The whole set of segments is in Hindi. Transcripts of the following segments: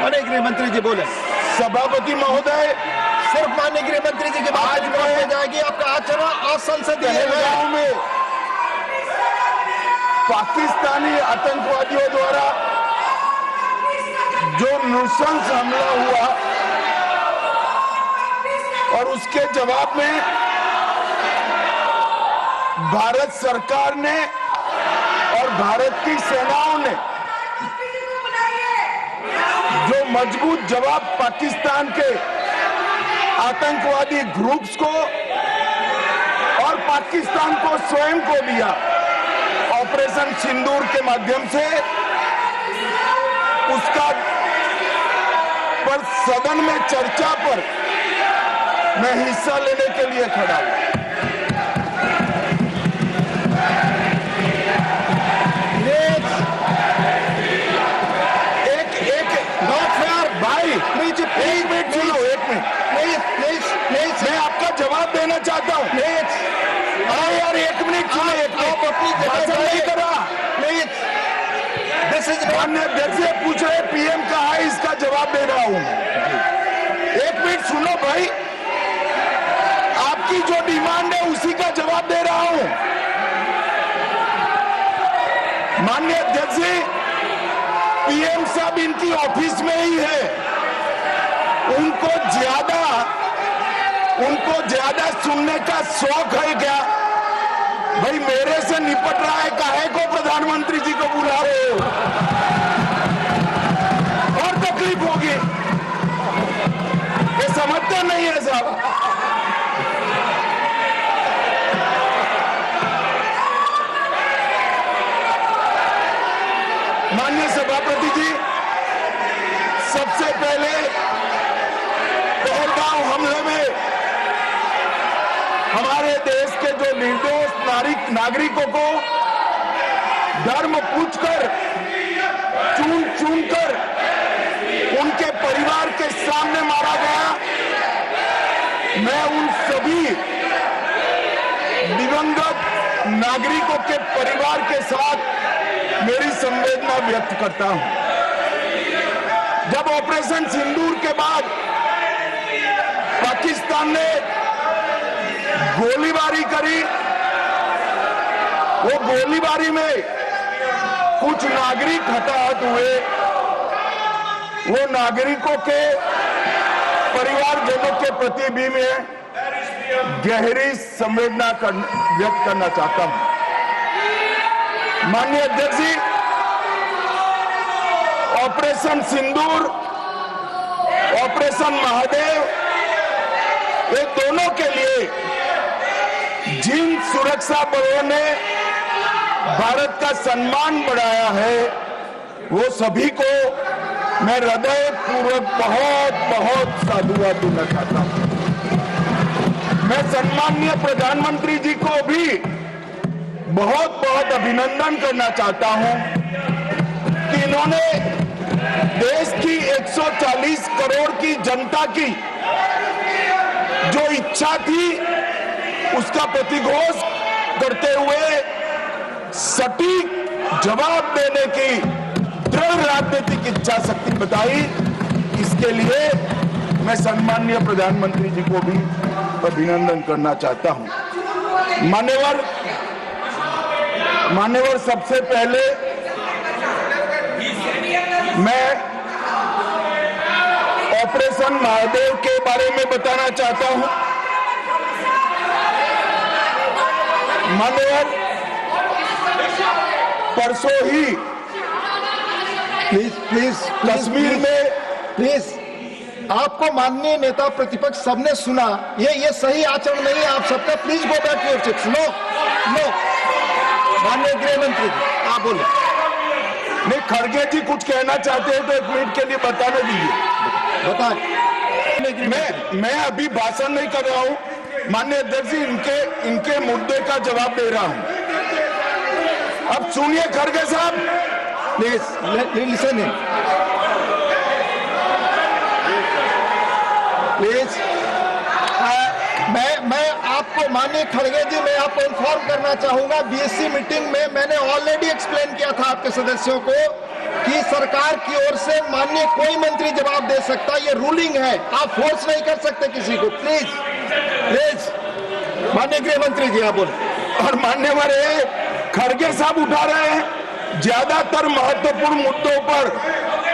माननीय गृह मंत्री जी बोले। सभापति महोदय, सिर्फ माननीय गृह मंत्री जी की बात हो जाएगी। आपका आचरण असंसदीय पहलगाम में पाकिस्तानी आतंकवादियों द्वारा जो नृशंस हमला हुआ और उसके जवाब में भारत सरकार ने और भारत की सेनाओं ने जो मजबूत जवाब पाकिस्तान के आतंकवादी ग्रुप्स को और पाकिस्तान को स्वयं को दिया, ऑपरेशन सिंदूर के माध्यम से उसका पर सदन में चर्चा पर मैं हिस्सा लेने के लिए खड़ा हूं। एक मिनट सुनो, एक मिनट प्लीज, मैं आपका जवाब देना चाहता हूँ। अरे यार एक मिनट सुनो, एक मिनट अपनी भाषण नहीं कर रहा प्लीज। दिस इज माननीय अध्यक्ष से पूछ रहे पीएम कहा है, इसका जवाब दे रहा हूँ। एक मिनट सुनो भाई, आपकी जो डिमांड है उसी का जवाब दे रहा हूँ। माननीय अध्यक्ष जी, पीएम साहब इनकी ऑफिस में ही है, उनको ज्यादा सुनने का शौक है क्या? भाई मेरे से निपट रहा है, काहे को प्रधानमंत्री जी को बुला रहे हो? और तकलीफ होगी, ये समझते नहीं है साहब। माननीय सभापति जी, सबसे पहले पहलगाम हमले में हमारे देश के जो निर्दोष नागरिकों को धर्म पूछकर, चुन कर उनके परिवार के सामने मारा गया। मैं उन सभी दिवंगत नागरिकों के परिवार के साथ मेरी संवेदना व्यक्त करता हूं। जब ऑपरेशन सिंदूर के बाद पाकिस्तान ने गोलीबारी करी, वो गोलीबारी में कुछ नागरिक हताहत हुए, वो नागरिकों के परिवारजनों के प्रति भी मैं गहरी संवेदना व्यक्त करना चाहता हूं। माननीय अध्यक्ष जी, ऑपरेशन सिंदूर, ऑपरेशन महादेव, ये दोनों के लिए जिन सुरक्षा बलों ने भारत का सम्मान बढ़ाया है, वो सभी को मैं हृदय पूर्वक बहुत बहुत साधुवाद देना चाहता हूं। मैं सम्माननीय प्रधानमंत्री जी को भी बहुत बहुत अभिनंदन करना चाहता हूं कि इन्होंने देश की 140 करोड़ की जनता की जो इच्छा थी, उसका प्रतिघोष करते हुए सटीक जवाब देने की दृढ़ राजनीतिक इच्छा शक्ति बताई। इसके लिए मैं सम्माननीय प्रधानमंत्री जी को भी अभिनंदन करना चाहता हूं। मान्यवर, सबसे पहले मैं ऑपरेशन महादेव के बारे में बताना चाहता हूं। मान्यवर, परसों ही प्लीज कश्मीर में प्लीज आपको माननीय नेता प्रतिपक्ष सबने सुना, ये सही आचरण नहीं है आप सबका। Please go back your seats. No, माननीय गृह मंत्री आप बोले। नहीं, खड़गे जी कुछ कहना चाहते हैं तो एक मिनट के लिए बताने दीजिए। बताएं। मैं अभी भाषण नहीं कर रहा हूं, माननीय अध्यक्ष जी इनके मुद्दे का जवाब दे रहा हूं। अब सुनिए खड़गे साहब, प्लीज लिसन इन प्लीज। मैं आपको माननीय खड़गे जी, मैं आपको इन्फॉर्म करना चाहूंगा, बीएससी मीटिंग में मैंने ऑलरेडी एक्सप्लेन किया था आपके सदस्यों को कि सरकार की ओर से माननीय कोई मंत्री जवाब दे सकता, ये रूलिंग है, आप फोर्स नहीं कर सकते किसी को। प्लीज प्लीज माननीय गृह मंत्री जी आप बोले। और मान्यवर खड़गे साहब उठा रहे हैं, ज्यादातर महत्वपूर्ण मुद्दों पर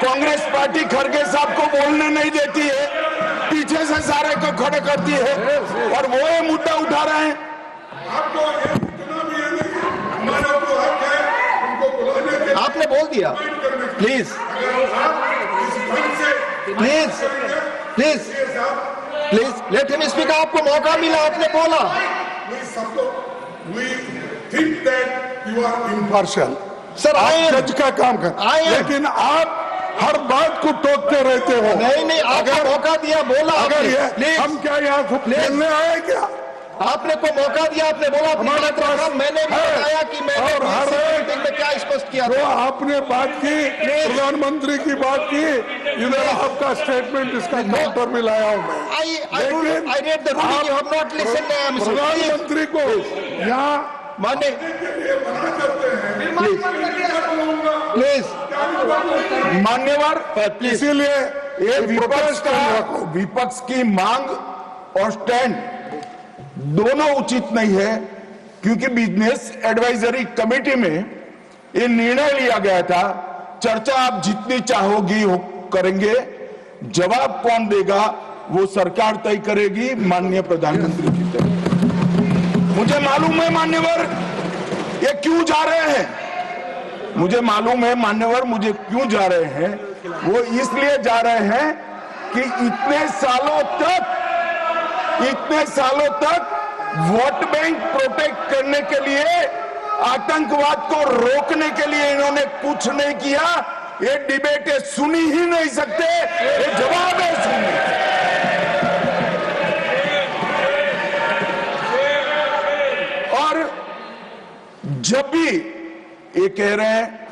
कांग्रेस पार्टी खड़गे साहब को बोलने नहीं देती है, पीछे से सारे को खड़े करती है और वो ये मुद्दा उठा रहे हैं। आपको ये इतना भी है नहीं, हमारा जो हक है उनको बुलाने के आपने बोल दिया। प्लीज अगर आप इस ढंग से please please please let him speak. आपको मौका मिला, आपने बोला। we think that you are impartial. Sir आए आप जज का काम कर, लेकिन आप हर बात को टोकते रहते हो। नहीं, आपको मौका दिया, बोला अगर ये प्लीज हम क्या यहाँ को खेलने आए क्या? आपने को मौका दिया, आपने बोला हमारे पास मैंने भी है। बताया कि मैंने और हर मीटिंग में क्या स्पष्ट किया जो था। आपने बात की, प्रधानमंत्री की बात की, इधर आपका स्टेटमेंट इसका काउंटर में लाया हूं मैं। लेकिन I read the ruling, you have not listened, Mr. प्रधानमंत्री को यहाँ माने प्लीज मान्यवर इसीलिए ये विपक्ष की मांग और स्टैंड दोनों उचित नहीं है, क्योंकि बिजनेस एडवाइजरी कमेटी में ये निर्णय लिया गया था, चर्चा आप जितनी चाहोगी करेंगे, जवाब कौन देगा वो सरकार तय करेगी माननीय प्रधानमंत्री की तरफ। मुझे मालूम है मान्यवर ये क्यों जा रहे हैं, मुझे मालूम है मान्यवर मुझे क्यों जा रहे हैं। वो इसलिए जा रहे हैं कि इतने सालों तक वोट बैंक प्रोटेक्ट करने के लिए, आतंकवाद को रोकने के लिए इन्होंने कुछ नहीं किया। ये डिबेट सुनी ही नहीं सकते, ये जवाब है सुनने। और जब भी ये कह रहे हैं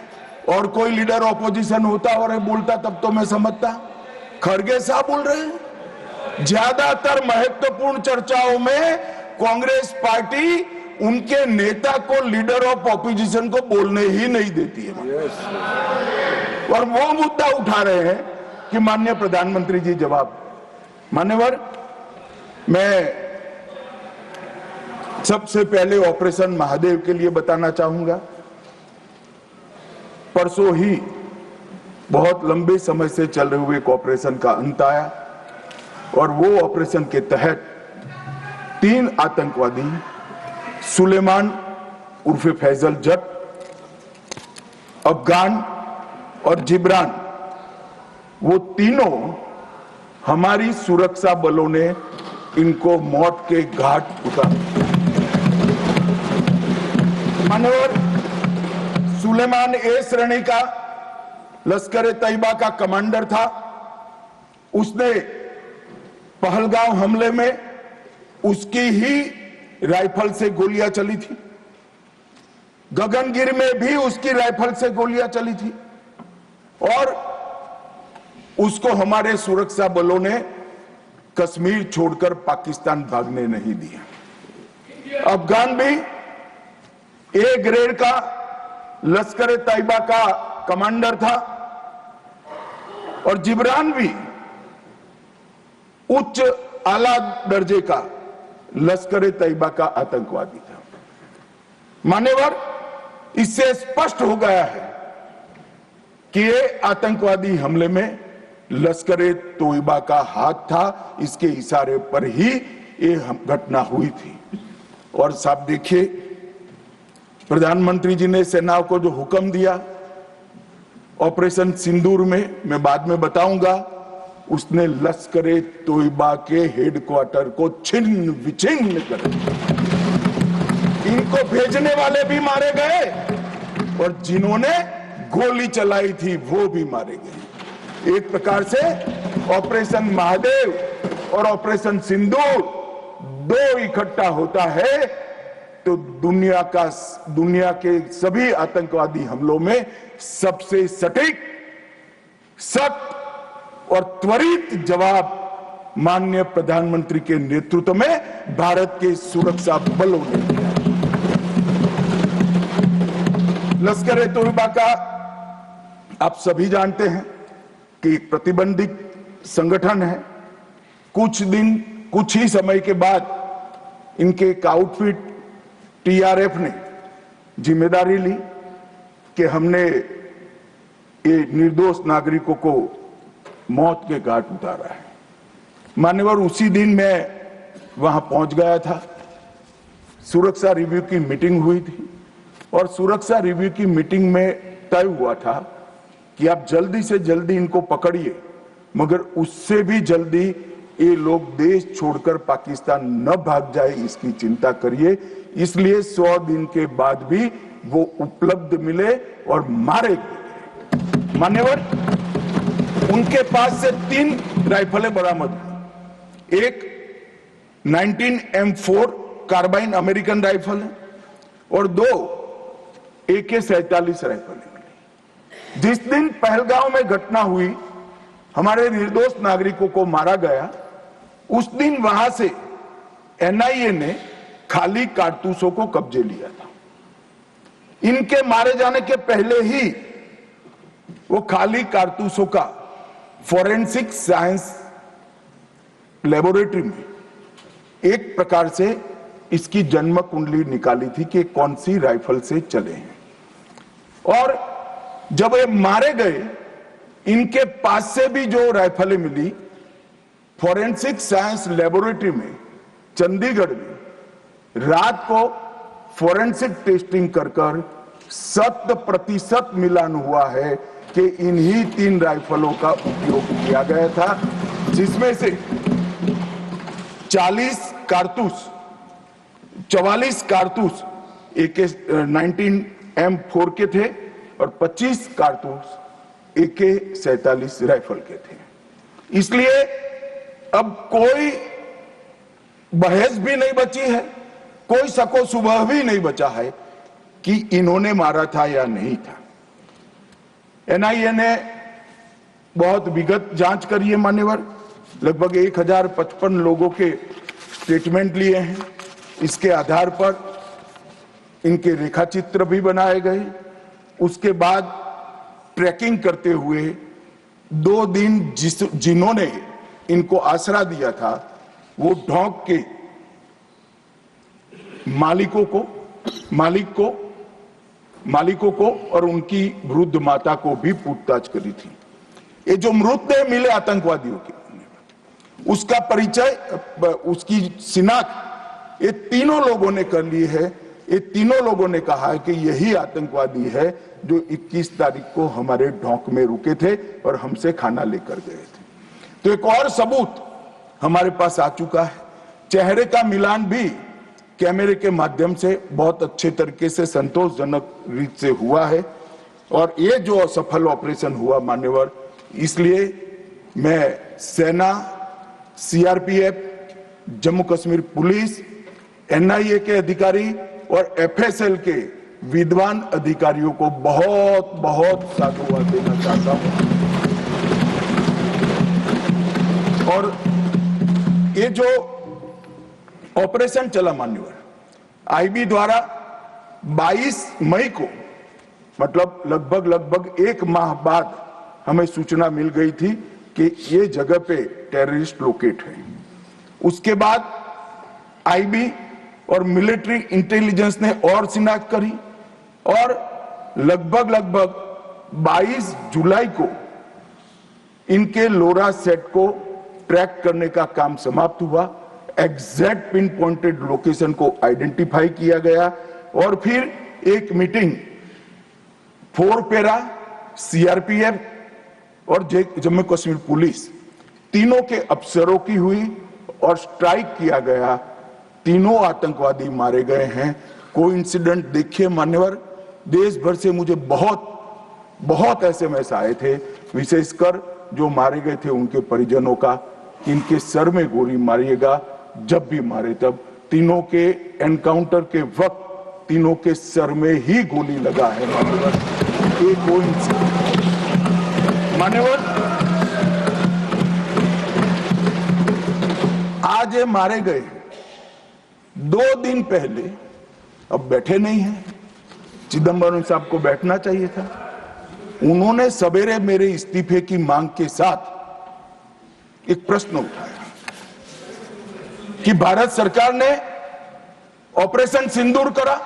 और कोई लीडर ऑपोजिशन होता और ये बोलता तब तो मैं समझता, खड़गे साहब बोल रहे हैं ज्यादातर महत्वपूर्ण चर्चाओं में कांग्रेस पार्टी उनके नेता को, लीडर ऑफ ऑपोजिशन को बोलने ही नहीं देती है। और वो मुद्दा उठा रहे हैं कि माननीय प्रधानमंत्री जी जवाब। मान्यवर मैं सबसे पहले ऑपरेशन महादेव के लिए बताना चाहूंगा। परसों ही बहुत लंबे समय से चल रहे हुए एक ऑपरेशन का अंत आया और वो ऑपरेशन के तहत 3 आतंकवादी सुलेमान उर्फे फैजल जट, अफगान और जिब्रान, वो तीनों हमारी सुरक्षा बलों ने इनको मौत के घाट उतारा। मानवर सुलेमान ए श्रेणी का लश्कर तैयबा का कमांडर था। उसने पहलगांव हमले में उसकी ही राइफल से गोलियां चली थी, गगनगिर में भी उसकी राइफल से गोलियां चली थी और उसको हमारे सुरक्षा बलों ने कश्मीर छोड़कर पाकिस्तान भागने नहीं दिया। अफगान भी ए ग्रेड का लश्कर तैयबा का कमांडर था और जिब्रान भी उच्च आला दर्जे का लश्कर तैयबा का आतंकवादी था। मान्यवर इससे स्पष्ट हो गया है कि ये आतंकवादी हमले में लश्कर तैयबा का हाथ था, इसके इशारे पर ही ये घटना हुई थी। और साहब देखिए, प्रधानमंत्री जी ने सेना को जो हुक्म दिया ऑपरेशन सिंदूर में, मैं बाद में बताऊंगा, उसने लश्कर तैयबा के हेडक्वार्टर को छिन्न विछिन्न कर दिया। इनको भेजने वाले भी मारे गए और जिन्होंने गोली चलाई थी वो भी मारे गए। एक प्रकार से ऑपरेशन महादेव और ऑपरेशन सिंदूर दो इकट्ठा होता है तो दुनिया के सभी आतंकवादी हमलों में सबसे सटीक, सख्त और त्वरित जवाब माननीय प्रधानमंत्री के नेतृत्व में भारत के सुरक्षा बलों ने दिया। लश्कर तैयबा का आप सभी जानते हैं कि एक प्रतिबंधित संगठन है। कुछ ही समय के बाद इनके एक आउटफिट टीआरएफ ने जिम्मेदारी ली कि हमने ये निर्दोष नागरिकों को मौत के घाट उतारा है। मान्यवर, उसी दिन मैं वहां पहुंच गया था। सुरक्षा रिव्यू की मीटिंग हुई थी और सुरक्षा रिव्यू की मीटिंग में तय हुआ था कि आप जल्दी से जल्दी इनको पकड़िए, मगर उससे भी जल्दी ये लोग देश छोड़कर पाकिस्तान न भाग जाए इसकी चिंता करिए। इसलिए 100 दिन के बाद भी वो उपलब्ध मिले और मारे गए। मान्यवर, उनके पास से 3 राइफलें बरामद हुई। एक 19M4 कार्बाइन अमेरिकन राइफल है और 2 AK-47 राइफल। जिस दिन पहलगांव में घटना हुई, हमारे निर्दोष नागरिकों को मारा गया, उस दिन वहां से एनआईए ने खाली कारतूसों को कब्जे लिया था। इनके मारे जाने के पहले ही वो खाली कारतूसों का फोरेंसिक साइंस लेबोरेटरी में एक प्रकार से इसकी जन्म कुंडली निकाली थी कि कौन सी राइफल से चले हैं। और जब ये मारे गए, इनके पास से भी जो राइफलें मिली, फोरेंसिक साइंस लेबोरेटरी में चंडीगढ़ में रात को फोरेंसिक टेस्टिंग कर 100% मिलान हुआ है कि इन्हीं 3 राइफलों का उपयोग किया गया था, जिसमें से 44 कारतूस AK-19M4 के थे और 25 कारतूस AK-47 राइफल के थे। इसलिए अब कोई बहस भी नहीं बची है, कोई शको शुबह भी नहीं बचा है कि इन्होंने मारा था या नहीं था। एनआईए ने बहुत विगत जांच करी है मान्यवर, लगभग 1055 लोगों के स्टेटमेंट लिए हैं। इसके आधार पर इनके रेखाचित्र भी बनाए गए। उसके बाद ट्रैकिंग करते हुए 2 दिन जिन्होंने इनको आसरा दिया था, वो ढोंक के मालिकों को और उनकी वृद्ध माता को भी पूछताछ करी थी। ये जो मृतदेह मिले आतंकवादियों के, उसका परिचय, उसकी शिनाख्त ये तीनों लोगों ने कर ली है। ये तीनों लोगों ने कहा है कि यही आतंकवादी है जो 21 तारीख को हमारे ढोंक में रुके थे और हमसे खाना लेकर गए थे। तो एक और सबूत हमारे पास आ चुका है। चेहरे का मिलान भी कैमरे के माध्यम से बहुत अच्छे तरीके से संतोषजनक रीत से हुआ है। और ये जो असफल ऑपरेशन हुआ मान्यवर, इसलिए मैं सेना, CRPF, Jammu Kashmir police, NIA के अधिकारी और एफएसएल के विद्वान अधिकारियों को बहुत बहुत साधुवाद देना चाहता हूं। और ये जो ऑपरेशन चला मान्यवर, आईबी द्वारा 22 मई को, मतलब लगभग 1 माह बाद हमें सूचना मिल गई थी कि ये जगह पे टेररिस्ट लोकेट है। उसके बाद आईबी और मिलिट्री इंटेलिजेंस ने और शिनाख्त करी और लगभग 22 जुलाई को इनके लोरा सेट को ट्रैक करने का काम समाप्त हुआ। एग्जैक्ट पिन पॉइंटेड लोकेशन को आइडेंटिफाई किया गया और फिर एक मीटिंग 4 पैरा, सीआरपीएफ और जम्मू कश्मीर पुलिस तीनों के अफसरों की हुई और स्ट्राइक किया गया। तीनों आतंकवादी मारे गए हैं। कोइंसिडेंट देखिए मान्यवर, देश भर से मुझे बहुत एसएमएस आए थे, विशेषकर जो मारे गए थे उनके परिजनों का, इनके सर में गोली मारिएगा। जब भी मारे तब तीनों के एनकाउंटर के वक्त तीनों के सर में ही गोली लगा है मान्यवर। ये कोइंसिडेंट मान्यवर, आज ये मारे गए 2 दिन पहले, अब बैठे नहीं हैं। चिदंबरम साहब को बैठना चाहिए था। उन्होंने सवेरे मेरे इस्तीफे की मांग के साथ एक प्रश्न उठाया कि भारत सरकार ने ऑपरेशन सिंदूर करा।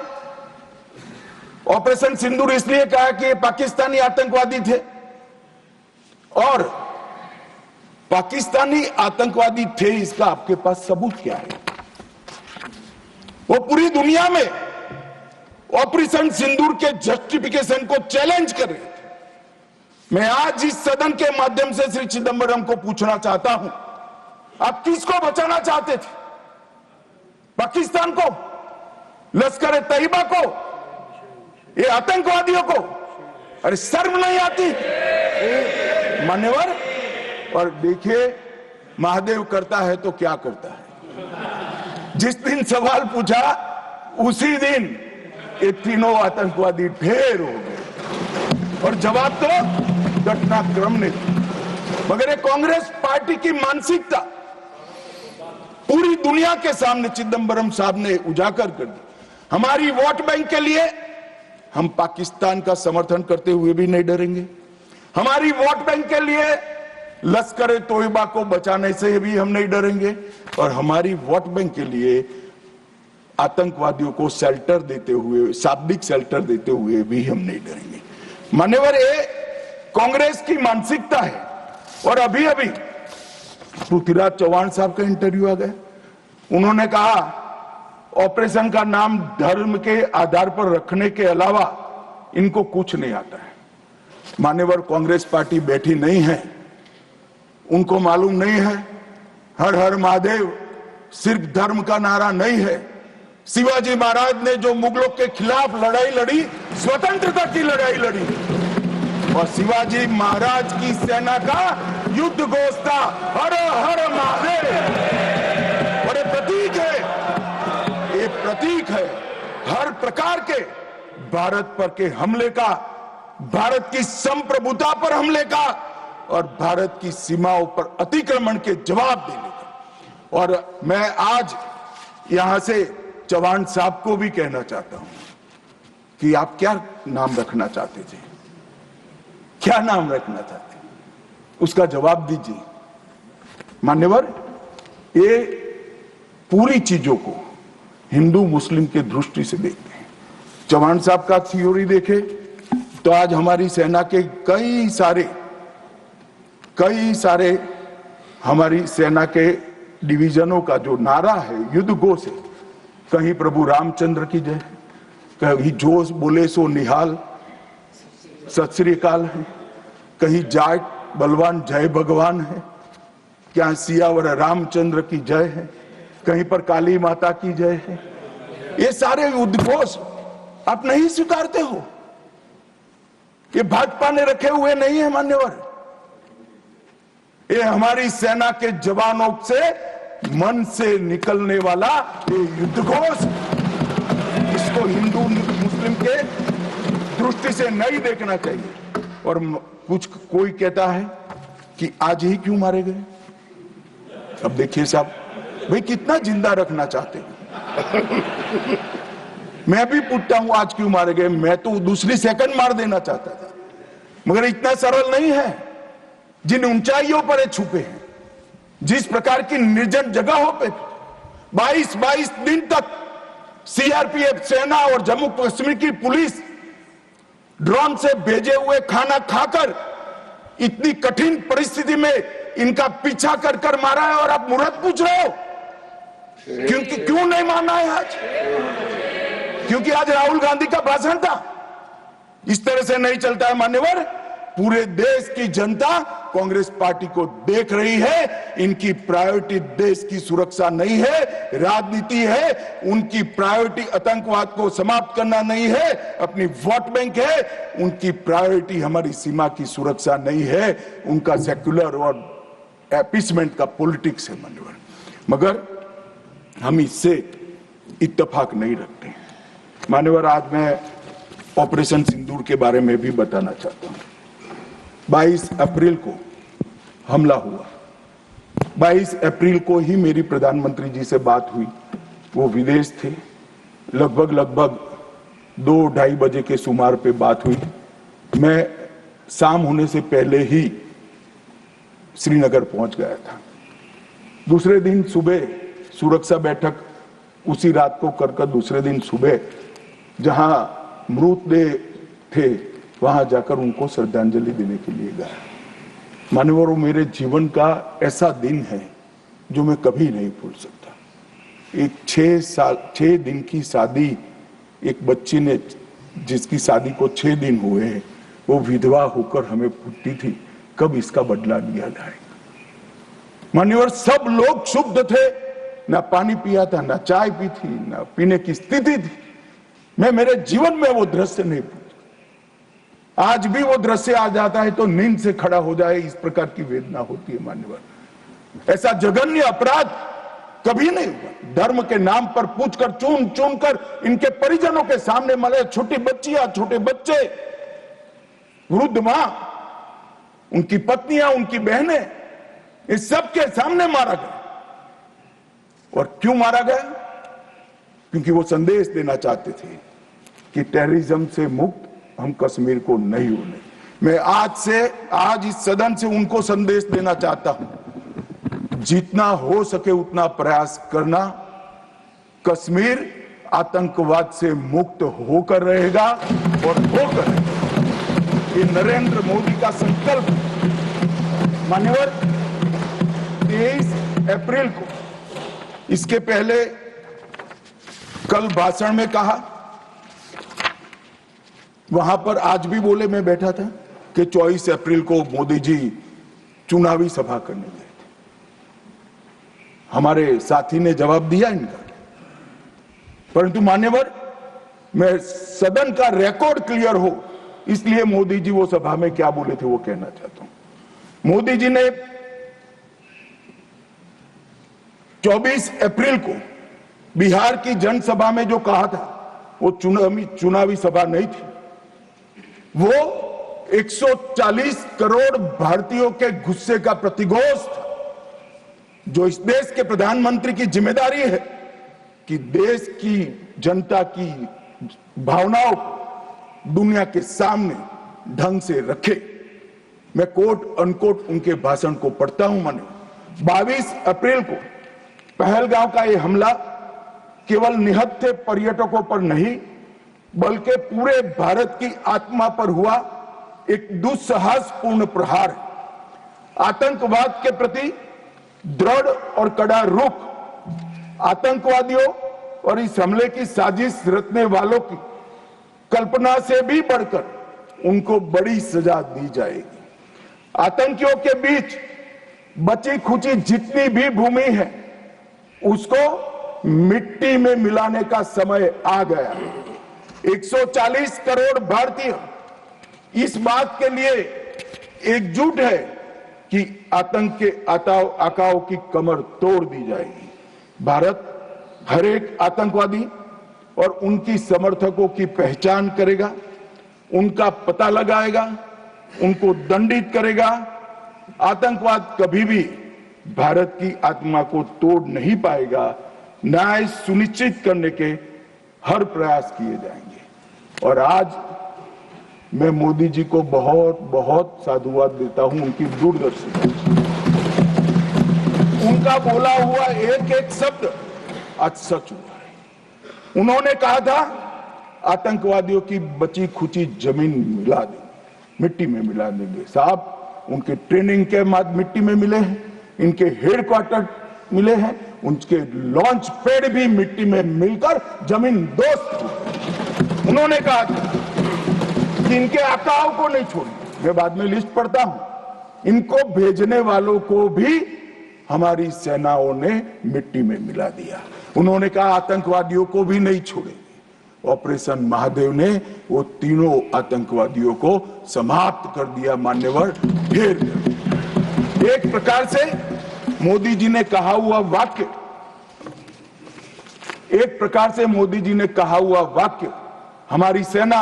ऑपरेशन सिंदूर इसलिए कहा कि ये पाकिस्तानी आतंकवादी थे, और पाकिस्तानी आतंकवादी थे इसका आपके पास सबूत क्या है? वो पूरी दुनिया में ऑपरेशन सिंदूर के जस्टिफिकेशन को चैलेंज कर रहे थे। मैं आज इस सदन के माध्यम से श्री चिदंबरम को पूछना चाहता हूं, आप किसको बचाना चाहते थे? पाकिस्तान को, लश्कर ए तैयबा को, ये आतंकवादियों को? अरे शर्म नहीं आती मान्यवर? और देखिए महादेव करता है तो क्या करता है। जिस दिन सवाल पूछा उसी दिन ये तीनों आतंकवादी ढेर हो गए, और जवाब तो घटनाक्रम ने दिया। मगर ये कांग्रेस पार्टी की मानसिकता पूरी दुनिया के सामने चिदंबरम साहब ने उजागर कर दी। हमारी वोट बैंक के लिए हम पाकिस्तान का समर्थन करते हुए भी नहीं डरेंगे। हमारी वोट बैंक के लिए लश्कर ए तोयबा को बचाने से भी हम नहीं डरेंगे, और हमारी वोट बैंक के लिए आतंकवादियों को शेल्टर देते हुए, शाब्दिक शेल्टर देते हुए भी हम नहीं डरेंगे। मान्यवर, ये कांग्रेस की मानसिकता है। और अभी अभी पृथ्वीराज चौहान साहब का इंटरव्यू आ गया, उन्होंने कहा ऑपरेशन का नाम धर्म के आधार पर रखने के अलावा इनको कुछ नहीं आता है। मान्यवर, कांग्रेस पार्टी बैठी नहीं है, उनको मालूम नहीं है हर हर महादेव सिर्फ धर्म का नारा नहीं है। शिवाजी महाराज ने जो मुगलों के खिलाफ लड़ाई लड़ी, स्वतंत्रता की लड़ाई लड़ी, और शिवाजी महाराज की सेना का युद्ध घोष था हर हर महादेव। और ये प्रतीक है, ये प्रतीक है हर प्रकार के भारत पर के हमले का, भारत की संप्रभुता पर हमले का, और भारत की सीमाओं पर अतिक्रमण के जवाब देने का। और मैं आज यहां से चौहान साहब को भी कहना चाहता हूं कि आप क्या नाम रखना चाहते थे, क्या नाम रखना चाहते, उसका जवाब दीजिए। मान्यवर, ये पूरी चीजों को हिंदू मुस्लिम के दृष्टि से देखते हैं। चौहान साहब का थ्योरी देखे तो आज हमारी सेना के कई सारे हमारी सेना के डिवीजनों का जो नारा है, युद्ध घोष है, कहीं प्रभु रामचंद्र की जय, कहीं जोश बोले सो निहाल सत श्री अकाल है, कहीं जाट बलवान जय भगवान है, क्या सियावर रामचंद्र की जय है, कहीं पर काली माता की जय है। ये सारे उद्घोष आप नहीं स्वीकारते हो, ये भाजपा ने रखे हुए नहीं है मान्यवर। ये हमारी सेना के जवानों से मन से निकलने वाला ये युद्धघोष, इसको हिंदू मुस्लिम के दृष्टि से नहीं देखना चाहिए। और कोई कहता है कि आज ही क्यों मारे गए। अब देखिए साहब, भाई कितना जिंदा रखना चाहते हैं। मैं भी पूछता हूं आज क्यों मारे गए, मैं तो दूसरी सेकंड मार देना चाहता था, मगर इतना सरल नहीं है। जिन ऊंचाइयों पर ये छुपे हैं, जिस प्रकार की निर्जन जगहों पे 22 दिन तक सीआरपीएफ सेना और जम्मू कश्मीर की पुलिस ड्रोन से भेजे हुए खाना खाकर इतनी कठिन परिस्थिति में इनका पीछा कर मारा है, और आप मुहूर्त पूछ रहे हो क्योंकि क्यों नहीं माना है आज? क्योंकि आज राहुल गांधी का भाषण था। इस तरह से नहीं चलता है मान्यवर। पूरे देश की जनता कांग्रेस पार्टी को देख रही है। इनकी प्रायोरिटी देश की सुरक्षा नहीं है, राजनीति है। उनकी प्रायोरिटी आतंकवाद को समाप्त करना नहीं है, अपनी वोट बैंक है। उनकी प्रायोरिटी हमारी सीमा की सुरक्षा नहीं है, उनका सेक्युलर और अपीसमेंट का पॉलिटिक्स है मान्यवर। मगर हम इससे इत्तेफाक नहीं रखते मान्यवर। आज मैं ऑपरेशन सिंदूर के बारे में भी बताना चाहता हूं। 22 अप्रैल को हमला हुआ। 22 अप्रैल को ही मेरी प्रधानमंत्री जी से बात हुई, वो विदेश थे। लगभग 2-2:30 बजे के सुमार पे बात हुई। मैं शाम होने से पहले ही श्रीनगर पहुंच गया था। दूसरे दिन सुबह सुरक्षा बैठक उसी रात को कर दूसरे दिन सुबह जहां मृतदेह थे वहां जाकर उनको श्रद्धांजलि देने के लिए गया। मान्यवरों, मेरे जीवन का ऐसा दिन है जो मैं कभी नहीं भूल सकता। एक 6 दिन की शादी, एक बच्ची ने जिसकी शादी को 6 दिन हुए हैं, वो विधवा होकर हमें पूछती थी कब इसका बदला लिया जाएगा। मान्यवर, सब लोग शुद्ध थे, ना पानी पिया था, ना चाय पी थी, ना पीने की स्थिति थी। मैं मेरे जीवन में वो दृश्य नहीं भूलता। आज भी वो दृश्य आ जाता है तो नींद से खड़ा हो जाए, इस प्रकार की वेदना होती है। मान्यवर, ऐसा जघन्य अपराध कभी नहीं हुआ। धर्म के नाम पर पूछकर चुन चुन कर इनके परिजनों के सामने मरे छोटी बच्चियां, छोटे बच्चे, वृद्ध मां, उनकी पत्नियां, उनकी बहनें, इस सब के सामने मारा गया। और क्यों मारा गया? क्योंकि वो संदेश देना चाहते थे कि टेररिज्म से मुक्त हम कश्मीर को नहीं होने। मैं आज इस सदन से उनको संदेश देना चाहता हूं, जितना हो सके उतना प्रयास करना। कश्मीर आतंकवाद से मुक्त होकर रहेगा और होकर रहेगा। ये नरेंद्र मोदी का संकल्प। मान्यवर, 23 अप्रैल को, इसके पहले कल भाषण में कहा, वहां पर आज भी बोले, मैं बैठा था कि 24 अप्रैल को मोदी जी चुनावी सभा करने गए थे। हमारे साथी ने जवाब दिया इनका। परंतु मान्यवर, मैं सदन का रिकॉर्ड क्लियर हो इसलिए मोदी जी वो सभा में क्या बोले थे वो कहना चाहता हूं। मोदी जी ने 24 अप्रैल को बिहार की जनसभा में जो कहा था वो चुनावी सभा नहीं थी। वो 140 करोड़ भारतीयों के गुस्से का प्रतिघोष था, जो इस देश के प्रधानमंत्री की जिम्मेदारी है कि देश की जनता की भावनाओं को दुनिया के सामने ढंग से रखे। मैं कोट अनकोट उनके भाषण को पढ़ता हूं। मैंने 22 अप्रैल को पहलगांव का यह हमला केवल निहत्थे पर्यटकों पर नहीं बल्कि पूरे भारत की आत्मा पर हुआ एक दुस्साहसपूर्ण प्रहार है। आतंकवाद के प्रति दृढ़ और कड़ा रुख, आतंकवादियों और इस हमले की साजिश रचने वालों की कल्पना से भी बढ़कर उनको बड़ी सजा दी जाएगी। आतंकियों के बीच बची खुची जितनी भी भूमि है उसको मिट्टी में मिलाने का समय आ गया। 140 करोड़ भारतीय इस बात के लिए एकजुट है कि आतंक के आकाओं की कमर तोड़ दी जाएगी। भारत हर एक आतंकवादी और उनकी समर्थकों की पहचान करेगा, उनका पता लगाएगा, उनको दंडित करेगा। आतंकवाद कभी भी भारत की आत्मा को तोड़ नहीं पाएगा। न्याय सुनिश्चित करने के हर प्रयास किए जाएंगे। और आज मैं मोदी जी को बहुत बहुत साधुवाद देता हूं उनकी दूरदर्शी। उनका बोला हुआ एक एक शब्द आज सच हुआ है। उन्होंने कहा था आतंकवादियों की बची खुची जमीन मिला देंगे, मिट्टी में मिला देंगे। साहब, उनके ट्रेनिंग के बाद मिट्टी में मिले हैं, इनके हेडक्वार्टर मिले हैं, उनके लॉन्च पैड भी मिट्टी में मिलकर जमीन दोस्त। उन्होंने कहा कि इनके आकाओं को नहीं छोड़ेंगे। मैं बाद में लिस्ट पढ़ता हूं। इनको भेजने वालों को भी हमारी सेनाओं ने मिट्टी में मिला दिया। उन्होंने कहा आतंकवादियों को भी नहीं छोड़ेंगे। ऑपरेशन महादेव ने वो तीनों आतंकवादियों को समाप्त कर दिया। मान्यवर, ढेर कर दिया। एक प्रकार से मोदी जी ने कहा हुआ वाक्य, हमारी सेना,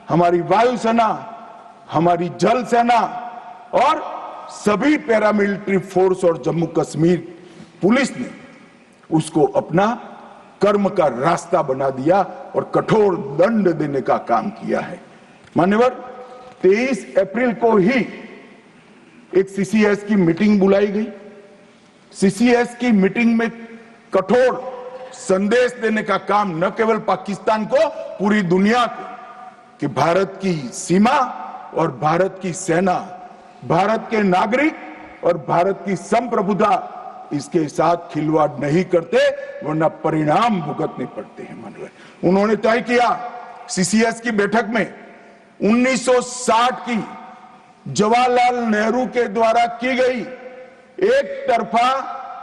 हमारी वायुसेना, हमारी जल सेना और सभी पैरामिलिट्री फोर्स और जम्मू कश्मीर पुलिस ने उसको अपना कर्म का रास्ता बना दिया और कठोर दंड देने का काम किया है। मान्यवर, 23 अप्रैल को ही एक सीसीएस की मीटिंग बुलाई गई। सीसीएस की मीटिंग में कठोर संदेश देने का काम न केवल पाकिस्तान को, पूरी दुनिया को, कि भारत की सीमा और भारत की सेना, भारत के नागरिक और भारत की संप्रभुता इसके साथ खिलवाड़ नहीं करते, वरना परिणाम भुगतने पड़ते हैं। माननीय उन्होंने तय किया सीसीएस की बैठक में 1960 की जवाहरलाल नेहरू के द्वारा की गई एक तरफा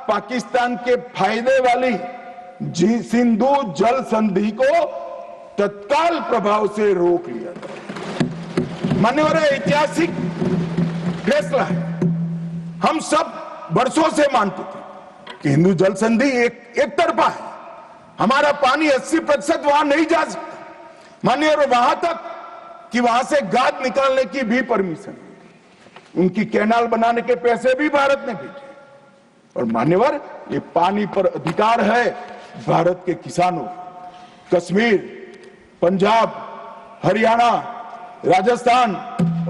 पाकिस्तान के फायदे वाली सिंधु जल संधि को तत्काल प्रभाव से रोक लिया था। मान्यवर ऐतिहासिक फैसला है। हम सब वर्षों से मानते थे कि हिंदू जल संधि एक तरफा है, हमारा पानी 80% वहां नहीं जा सकता। मान्यवर वहां तक कि वहां से गाद निकालने की भी परमिशन, उनकी कैनाल बनाने के पैसे भी भारत ने भेजे। और मान्यवर ये पानी पर अधिकार है भारत के किसानों। कश्मीर, पंजाब, हरियाणा, राजस्थान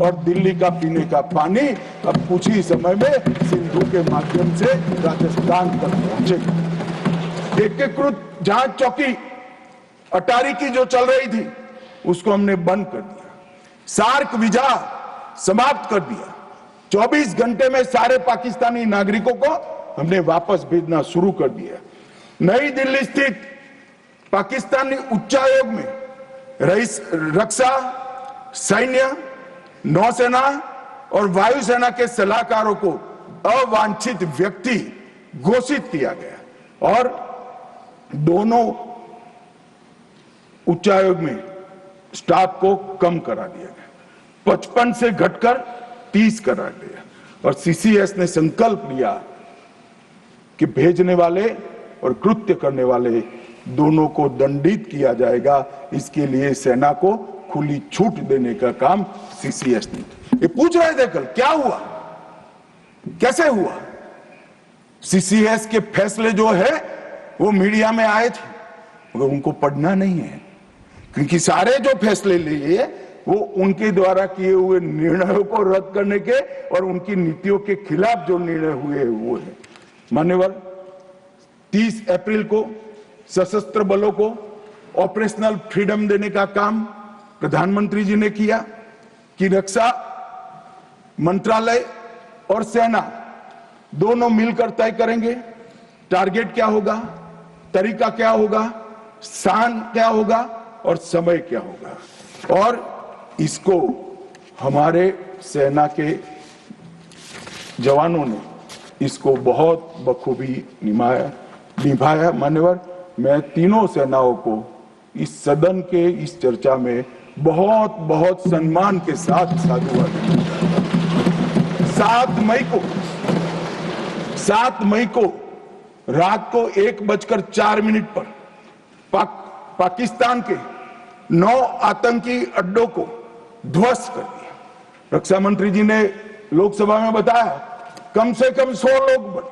और दिल्ली का पीने का पानी अब कुछ ही समय में सिंधु के माध्यम से राजस्थान तक पहुंचेगा। एकीकृत जांच चौकी अटारी की जो चल रही थी उसको हमने बंद कर दिया। सार्क वीजा समाप्त कर दिया। 24 घंटे में सारे पाकिस्तानी नागरिकों को हमने वापस भेजना शुरू कर दिया। नई दिल्ली स्थित पाकिस्तानी उच्चायोग में रक्षा, सैन्य, नौसेना और वायुसेना के सलाहकारों को अवांछित व्यक्ति घोषित किया गया और दोनों उच्चायोग में स्टाफ को कम करा दिया गया। 55 से घटकर 30 करा गया और सीसीएस ने संकल्प लिया कि भेजने वाले और कृत्य करने वाले दोनों को दंडित किया जाएगा। इसके लिए सेना को खुली छूट देने का काम सीसीएस ने। ये पूछ रहे थे कल क्या हुआ, कैसे हुआ। सीसीएस के फैसले जो है वो मीडिया में आए थे, मगर उनको पढ़ना नहीं है, क्योंकि सारे जो फैसले लिए वो उनके द्वारा किए हुए निर्णयों को रद्द करने के और उनकी नीतियों के खिलाफ जो निर्णय हुए वो है। मान्यवर 30 अप्रैल को सशस्त्र बलों को ऑपरेशनल फ्रीडम देने का काम प्रधानमंत्री जी ने किया कि रक्षा मंत्रालय और सेना दोनों मिलकर तय करेंगे टारगेट क्या होगा, तरीका क्या होगा, स्थान क्या होगा और समय क्या होगा। और इसको हमारे सेना के जवानों ने इसको बहुत बखूबी निभाया। मान्यवर मैं तीनों सेनाओं को इस सदन के इस चर्चा में बहुत बहुत सम्मान के साथ साधुवाद देता हूं। 7 मई को रात को 1:04 पर पाकिस्तान के 9 आतंकी अड्डों को ध्वस्त कर दिया। रक्षा मंत्री जी ने लोकसभा में बताया कम से कम 100 लोग मरे,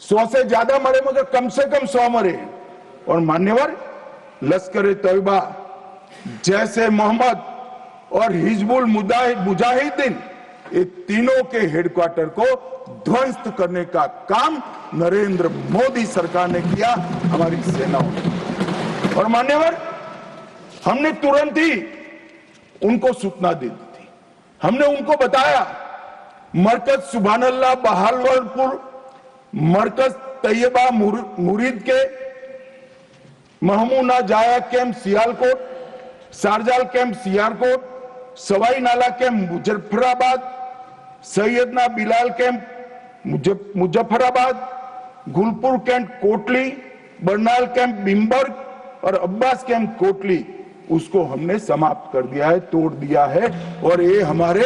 100 से ज्यादा मरे मगर कम से कम 100 मरे। और मान्यवर लश्कर तैयबा, जैसे मोहम्मद और हिजबुल मुजाहिदीन ये तीनों के हेडक्वार्टर को ध्वस्त करने का काम नरेंद्र मोदी सरकार ने किया, हमारी सेनाओं ने। और मान्यवर हमने तुरंत ही उनको सूचना दे दी थी। हमने उनको बताया मरकज सुभानअल्लाह बहावलपुर, मरकज तैयबा मुरीद के Mehmoona Joya camp Sialkot, Sarjal camp Sialkot, Sawai Nala camp Muzaffarabad, Syedna Bilal camp Muzaffarabad, Gulpur camp Kotli, Barnala camp Bhimber और अब्बास कैंप कोटली, उसको हमने समाप्त कर दिया है, तोड़ दिया है। और ये हमारे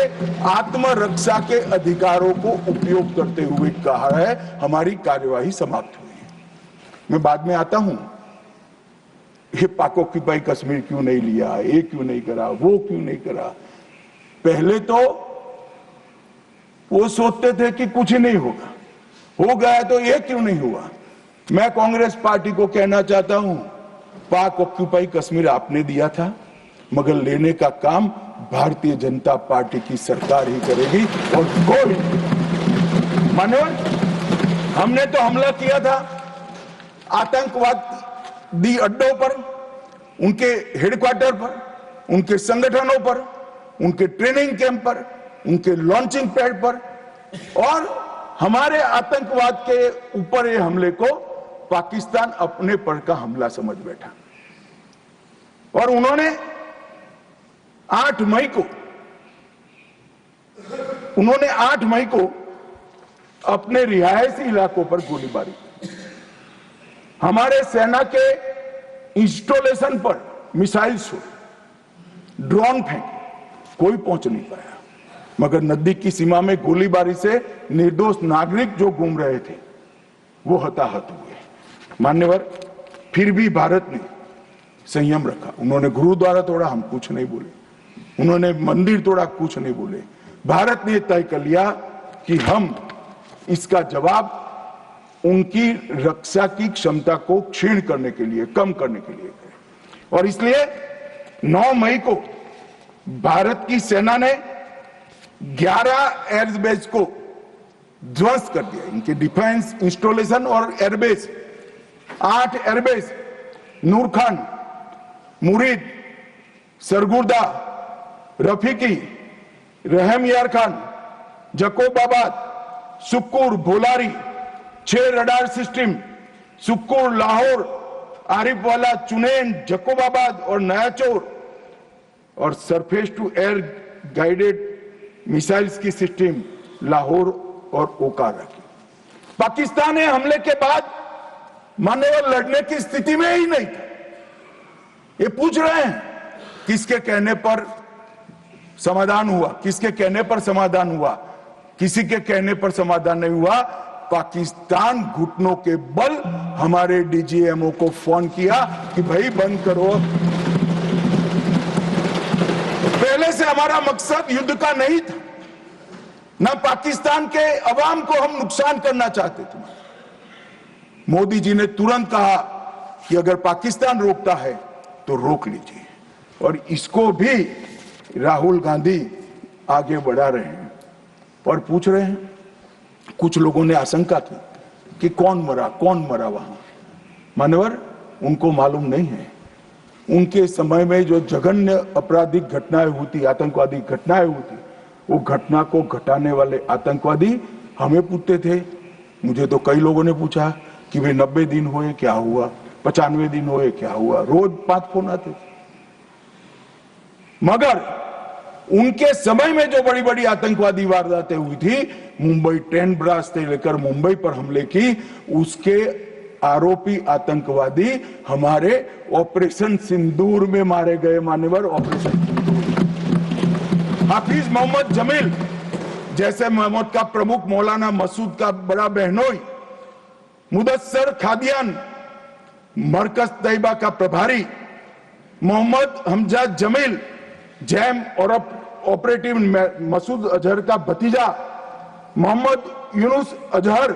आत्मरक्षा के अधिकारों को उपयोग करते हुए कहा है हमारी कार्यवाही समाप्त हुई है। मैं बाद में आता हूं, ये पाक ऑक्यूपाई कश्मीर क्यों नहीं लिया, ये क्यों नहीं करा, वो क्यों नहीं करा। पहले तो वो सोचते थे कि कुछ ही नहीं होगा, हो गया तो ये क्यों नहीं हुआ। मैं कांग्रेस पार्टी को कहना चाहता हूं पाक ऑक्यूपाई कश्मीर आपने दिया था, मगर लेने का काम भारतीय जनता पार्टी की सरकार ही करेगी और कोई नहीं। मान्यवर, हमने तो हमला किया था आतंकवादी अड्डों पर, उनके हेडक्वार्टर पर, उनके संगठनों पर, उनके ट्रेनिंग कैंप पर, उनके लॉन्चिंग पैड पर, और हमारे आतंकवाद के ऊपर ये हमले को पाकिस्तान अपने पर का हमला समझ बैठा। और उन्होंने 8 मई को अपने रिहायशी इलाकों पर गोलीबारी की। हमारे सेना के इंस्टॉलेशन पर मिसाइल छोड़ी, ड्रोन फेंके, कोई पहुंच नहीं पाया, मगर नजदीक की सीमा में गोलीबारी से निर्दोष नागरिक जो घूम रहे थे वो हताहत हुए। मान्यवर, फिर भी भारत ने संयम रखा। उन्होंने गुरुद्वारा तोड़ा, हम कुछ नहीं बोले। उन्होंने मंदिर तोड़ा, कुछ नहीं बोले। भारत ने तय कर लिया कि हम इसका जवाब उनकी रक्षा की क्षमता को क्षीण करने के लिए, कम करने के लिए करें। और इसलिए 9 मई को भारत की सेना ने 11 एयरबेस को ध्वस्त कर दिया, इनके डिफेंस इंस्टॉलेशन और airbase. 8 airbase Nur Khan, Murid, Sargodha, Rafiqui, Rahim Yar Khan, Jacobabad, Sukkur, Bholari, 6 radar system, Sukkur, Lahore, Arifwala, Chunian, Jacobabad और नयाचौर, और surface to air guided missiles की सिस्टम लाहौर और ओकारा की। पाकिस्तान ने हमले के बाद मान्यवर लड़ने की स्थिति में ही नहीं था। ये पूछ रहे हैं किसके कहने पर समाधान हुआ, किसके कहने पर समाधान हुआ? किसी के कहने पर समाधान नहीं हुआ। पाकिस्तान घुटनों के बल हमारे डीजीएमओ को फोन किया कि भाई बंद करो। पहले से हमारा मकसद युद्ध का नहीं था, ना पाकिस्तान के अवाम को हम नुकसान करना चाहते थे। मोदी जी ने तुरंत कहा कि अगर पाकिस्तान रोकता है तो रोक लीजिए, और इसको भी राहुल गांधी आगे बढ़ा रहे हैं और पूछ रहे हैं। कुछ लोगों ने आशंका की कि कौन मरा वहां। मान्यवर, उनको मालूम नहीं है। उनके समय में जो जघन्य आपराधिक घटनाएं हुई, आतंकवादी घटनाएं हुई, वो घटना को घटाने वाले आतंकवादी हमें पूछते थे। मुझे तो कई लोगों ने पूछा कि वे 90 दिन हुए क्या हुआ, 95 दिन हुए क्या हुआ, रोज 5 फोन आते थे। मगर उनके समय में जो बड़ी बड़ी आतंकवादी वारदातें हुई थी, मुंबई ट्रेन ब्लास्ट से लेकर मुंबई पर हमले की, उसके आरोपी आतंकवादी हमारे ऑपरेशन सिंदूर में मारे गए। मान्यवर, ऑपरेशन हाफिज मोहम्मद जमील जैसे मोहम्मद का प्रमुख, मौलाना मसूद का बड़ा बहनोई, मुदस्सर खादियान मरकज तैयबा का प्रभारी, मोहम्मद हमजा जमील जैम और ऑपरेटिव मसूद अजहर का भतीजा, मोहम्मद यूनुस अजहर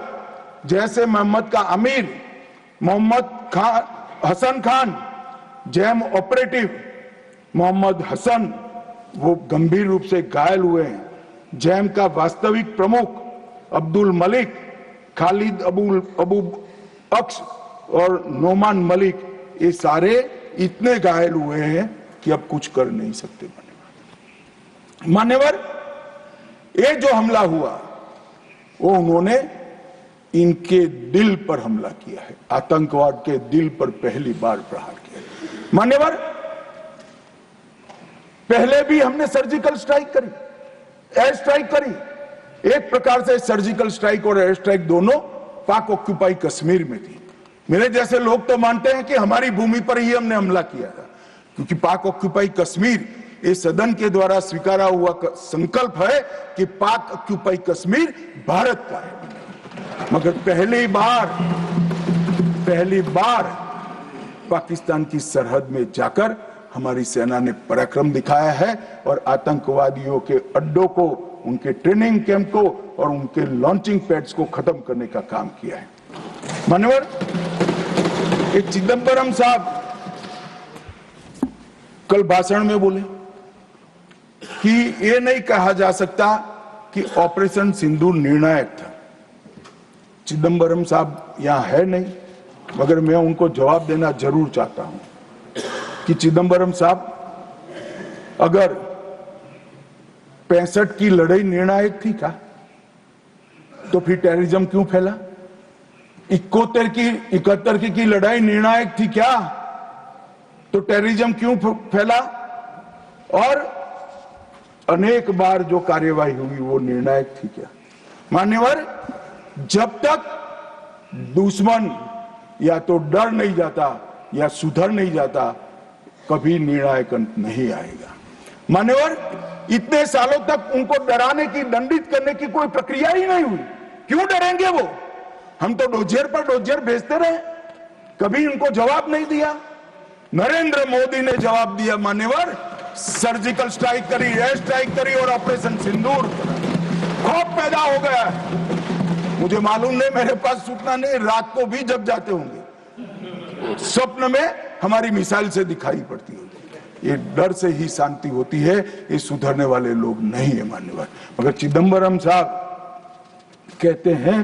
जैसे मोहम्मद का अमीर, मोहम्मद हसन खान जैम ऑपरेटिव, मोहम्मद हसन वो गंभीर रूप से घायल हुए हैं, जैम का वास्तविक प्रमुख अब्दुल मलिक, खालिद अबू अक्स और नोमान मलिक, ये सारे इतने घायल हुए हैं कि अब कुछ कर नहीं सकते। मान्यवर, ये जो हमला हुआ वो उन्होंने इनके दिल पर हमला किया है, आतंकवाद के दिल पर पहली बार प्रहार किया है। मान्यवर, पहले भी हमने सर्जिकल स्ट्राइक करी, एयर स्ट्राइक करी। एक प्रकार से सर्जिकल स्ट्राइक और एयर स्ट्राइक दोनों पाक ऑक्यूपाई कश्मीर में थी। मेरे जैसे लोग तो मानते हैं कि हमारी भूमि पर ही हमने हमला किया था, क्योंकि पाक ऑक्यूपाई कश्मीर इस सदन के द्वारा स्वीकारा हुआ संकल्प है कि पाक ऑक्यूपाई कश्मीर भारत का है। मगर पहली बार पाकिस्तान की सरहद में जाकर हमारी सेना ने पराक्रम दिखाया है और आतंकवादियों के अड्डों को, उनके ट्रेनिंग कैंप को और उनके लॉन्चिंग पैड्स को खत्म करने का काम किया है। मान्यवर, एक चिदंबरम साहब कल भाषण में बोले कि ये नहीं कहा जा सकता कि ऑपरेशन सिंदूर निर्णायक था। चिदंबरम साहब यहां है नहीं, मगर मैं उनको जवाब देना जरूर चाहता हूं कि चिदंबरम साहब, अगर 65 की लड़ाई निर्णायक थी क्या, तो फिर टेररिज्म क्यों फैला? 71 की लड़ाई निर्णायक थी क्या, तो टेररिज्म क्यों फैला? और अनेक बार जो कार्यवाही हुई वो निर्णायक थी क्या? मान्यवर, जब तक दुश्मन या तो डर नहीं जाता या सुधर नहीं जाता, कभी निर्णायक अंत नहीं आएगा। मान्यवर, इतने सालों तक उनको डराने की, दंडित करने की कोई प्रक्रिया ही नहीं हुई। क्यों डरेंगे वो? हम तो डोजियर पर डोजियर भेजते रहे, कभी उनको जवाब नहीं दिया। नरेंद्र मोदी ने जवाब दिया मान्यवर, सर्जिकल स्ट्राइक करी, एयर स्ट्राइक करी और ऑपरेशन सिंदूर। खौफ पैदा हो गया है। मुझे मालूम नहीं, मेरे पास सूचना नहीं, रात को भी जब जाते होंगे, स्वप्न में हमारी मिसाइल से दिखाई पड़ती होगी। ये डर से ही शांति होती है, ये सुधरने वाले लोग नहीं है मान्यवर। मगर चिदंबरम साहब कहते हैं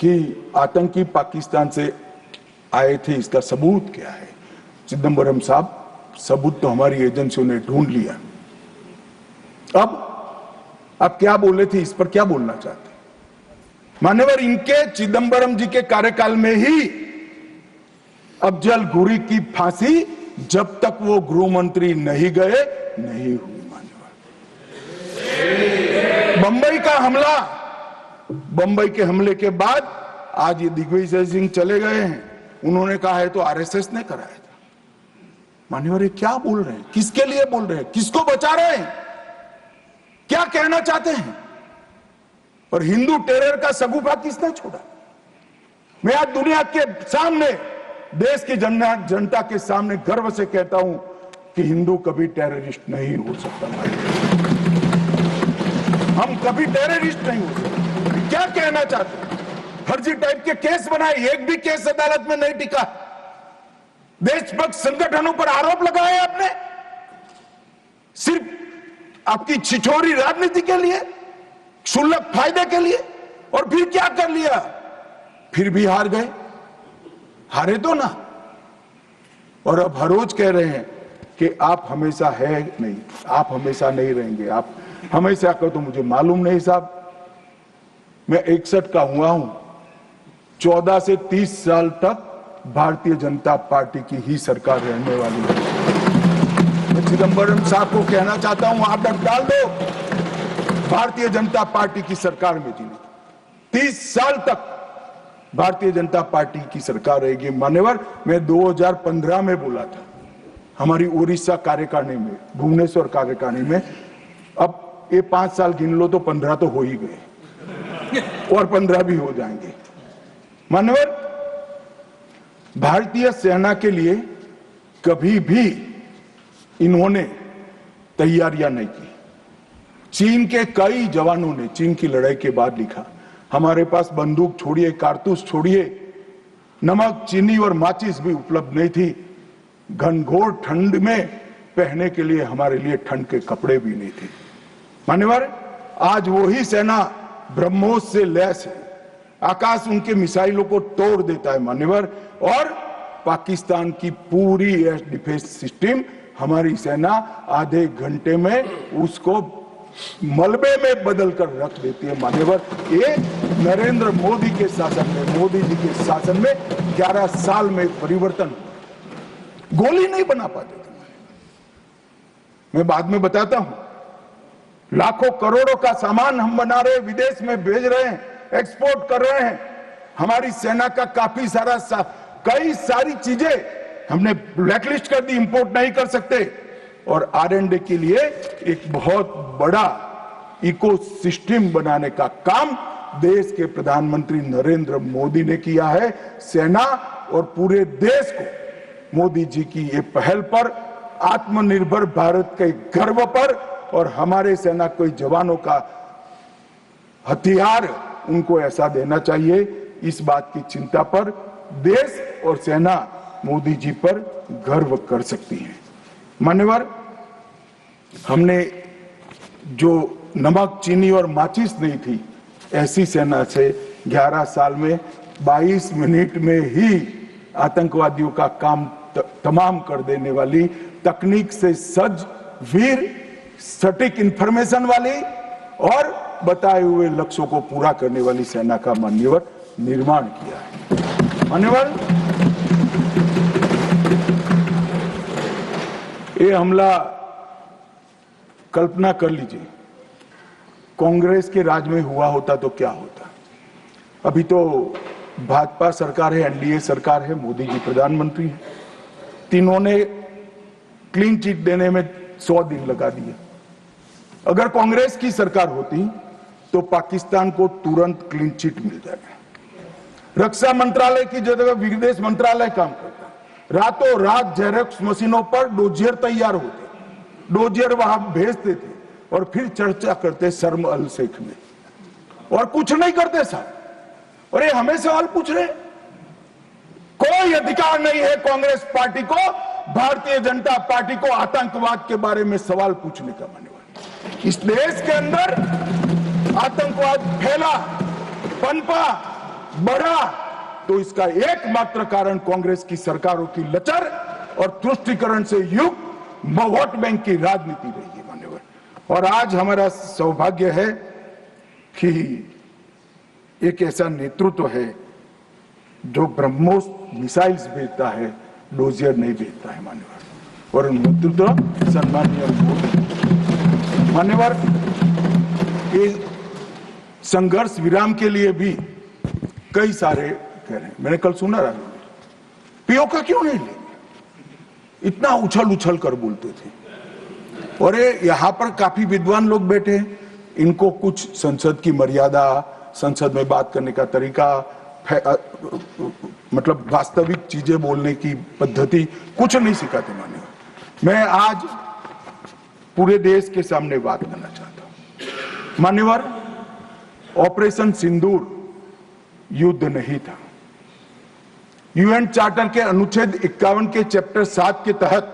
कि आतंकी पाकिस्तान से आए थे, इसका सबूत क्या है? चिदंबरम साहब, सबूत तो हमारी एजेंसियों ने ढूंढ लिया। अब आप क्या बोले थे, इस पर क्या बोलना चाहते? मान्यवर, इनके चिदंबरम जी के कार्यकाल में ही अफजल गुरी की फांसी जब तक वो गृह मंत्री नहीं गए नहीं हुई। मान्यवर, बंबई का हमला, बंबई के हमले के बाद आज ये दिग्विजय सिंह चले गए हैं, उन्होंने कहा है तो आरएसएस ने कराया था। मान्यवर, ये क्या बोल रहे हैं? किसके लिए बोल रहे हैं? किसको बचा रहे हैं? क्या कहना चाहते हैं? और हिंदू टेरर का सगुफा किसने छोड़ा? मैं आज दुनिया के सामने, देश की जनता के सामने गर्व से कहता हूं कि हिंदू कभी टेररिस्ट नहीं हो सकता। हम कभी टेररिस्ट नहीं हो सकते। क्या कहना चाहते हैं? फर्जी टाइप के केस बनाए, एक भी केस अदालत में नहीं टिका। देशभक्त संगठनों पर आरोप लगाए आपने, सिर्फ आपकी छिछोरी राजनीति के लिए, क्षुल्लक फायदे के लिए। और फिर क्या कर लिया? फिर भी हार गए। हारे तो ना। और अब हर रोज कह रहे हैं कि आप हमेशा है नहीं, आप हमेशा नहीं रहेंगे, आप हमेशा का तो मुझे मालूम नहीं साहब। मैं 61 का हुआ हूं, 14 से 30 साल तक भारतीय जनता पार्टी की ही सरकार रहने वाली है। मैं चिदंबरम साहब को कहना चाहता हूं, आप डर डाल दो, भारतीय जनता पार्टी की सरकार में जीने 30 साल तक भारतीय जनता पार्टी की सरकार रहेगी। मान्यवर, मैं 2015 में बोला था हमारी उड़ीसा कार्यकारिणी में, भुवनेश्वर कार्यकारिणी में। अब ये 5 साल गिन लो तो 15 तो हो ही गए और 15 भी हो जाएंगे। मान्यवर, भारतीय सेना के लिए कभी भी इन्होंने तैयारियां नहीं की। चीन के कई जवानों ने चीन की लड़ाई के बाद लिखा, हमारे पास बंदूक छोड़िए, कारतूस छोड़िए, नमक, चीनी और माचिस भी उपलब्ध नहीं थी। घनघोर ठंड में पहनने के लिए हमारे लिए ठंड के कपड़े भी नहीं थे। मान्यवर, आज वही सेना ब्रह्मोस से लैस है, आकाश उनके मिसाइलों को तोड़ देता है मान्यवर। और पाकिस्तान की पूरी एयर डिफेंस सिस्टम हमारी सेना आधे घंटे में उसको मलबे में बदलकर रख देती है मान्यवर। ये नरेंद्र मोदी के शासन में, मोदी जी के शासन में 11 साल में परिवर्तन, गोली नहीं बना पाते थे। मैं बाद में बताता हूं, लाखों करोड़ों का सामान हम बना रहे, विदेश में भेज रहे हैं, एक्सपोर्ट कर रहे हैं। हमारी सेना का काफी सारा कई सारी चीजें हमने ब्लैकलिस्ट कर दी, इंपोर्ट नहीं कर सकते। और R&D के लिए एक बहुत बड़ा इकोसिस्टम बनाने का काम देश के प्रधानमंत्री नरेंद्र मोदी ने किया है। सेना और पूरे देश को मोदी जी की ये पहल पर, आत्मनिर्भर भारत के गर्व पर और हमारे सेना के जवानों का हथियार उनको ऐसा देना चाहिए, इस बात की चिंता पर देश और सेना मोदी जी पर गर्व कर सकती है। मान्यवर, हमने जो नमक, चीनी और माचिस नहीं थी, ऐसी सेना से 11 साल में 22 मिनट में ही आतंकवादियों का काम तमाम कर देने वाली, तकनीक से सज्ज, वीर, सटीक इंफॉर्मेशन वाली और बताए हुए लक्ष्यों को पूरा करने वाली सेना का मान्यवर निर्माण किया है। मान्यवर, ये हमला कल्पना कर लीजिए कांग्रेस के राज में हुआ होता तो क्या होता। अभी तो भाजपा सरकार है, एनडीए सरकार है, मोदी जी प्रधानमंत्री हैं, तीनों ने क्लीन चिट देने में 100 दिन लगा दिए। अगर कांग्रेस की सरकार होती तो पाकिस्तान को तुरंत क्लीन चिट मिल जाएगा। रक्षा मंत्रालय की जगह विदेश मंत्रालय काम करता। रातों रात जेरोक्स मशीनों पर डोजियर तैयार होते, डोजियर वहां भेजते थे और फिर चर्चा करते शर्म अल शेख में, और कुछ नहीं करते साहब। और ये हमें सवाल पूछ रहे, कोई अधिकार नहीं है कांग्रेस पार्टी को, भारतीय जनता पार्टी को आतंकवाद के बारे में सवाल पूछने का। मान्यवर, इस देश के अंदर आतंकवाद फैला, पनपा, बढ़ा तो इसका एकमात्र कारण कांग्रेस की सरकारों की लचर और तुष्टीकरण से युक्त वोट बैंक की राजनीति रही है। मान्यवर, और आज हमारा सौभाग्य है कि एक ऐसा नेतृत्व है जो ब्रह्मोस मिसाइल्स भेजता है, डोजियर नहीं भेजता है। मान्यवर, और नेतृत्व सम्मानीय मान्यवर, ये संघर्ष विराम के लिए भी कई सारे कह रहे हैं। मैंने कल सुना रहा, पीओ का क्यों नहीं ले, इतना उछल उछल कर बोलते थे। और ये यहां पर काफी विद्वान लोग बैठे हैं, इनको कुछ संसद की मर्यादा, संसद में बात करने का तरीका, मतलब वास्तविक चीजें बोलने की पद्धति कुछ नहीं सिखाते। मैं आज पूरे देश के सामने बात करना चाहता हूं। मान्यवर, ऑपरेशन सिंदूर युद्ध नहीं था। यूएन चार्टर के अनुच्छेद 51 के चैप्टर 7 के तहत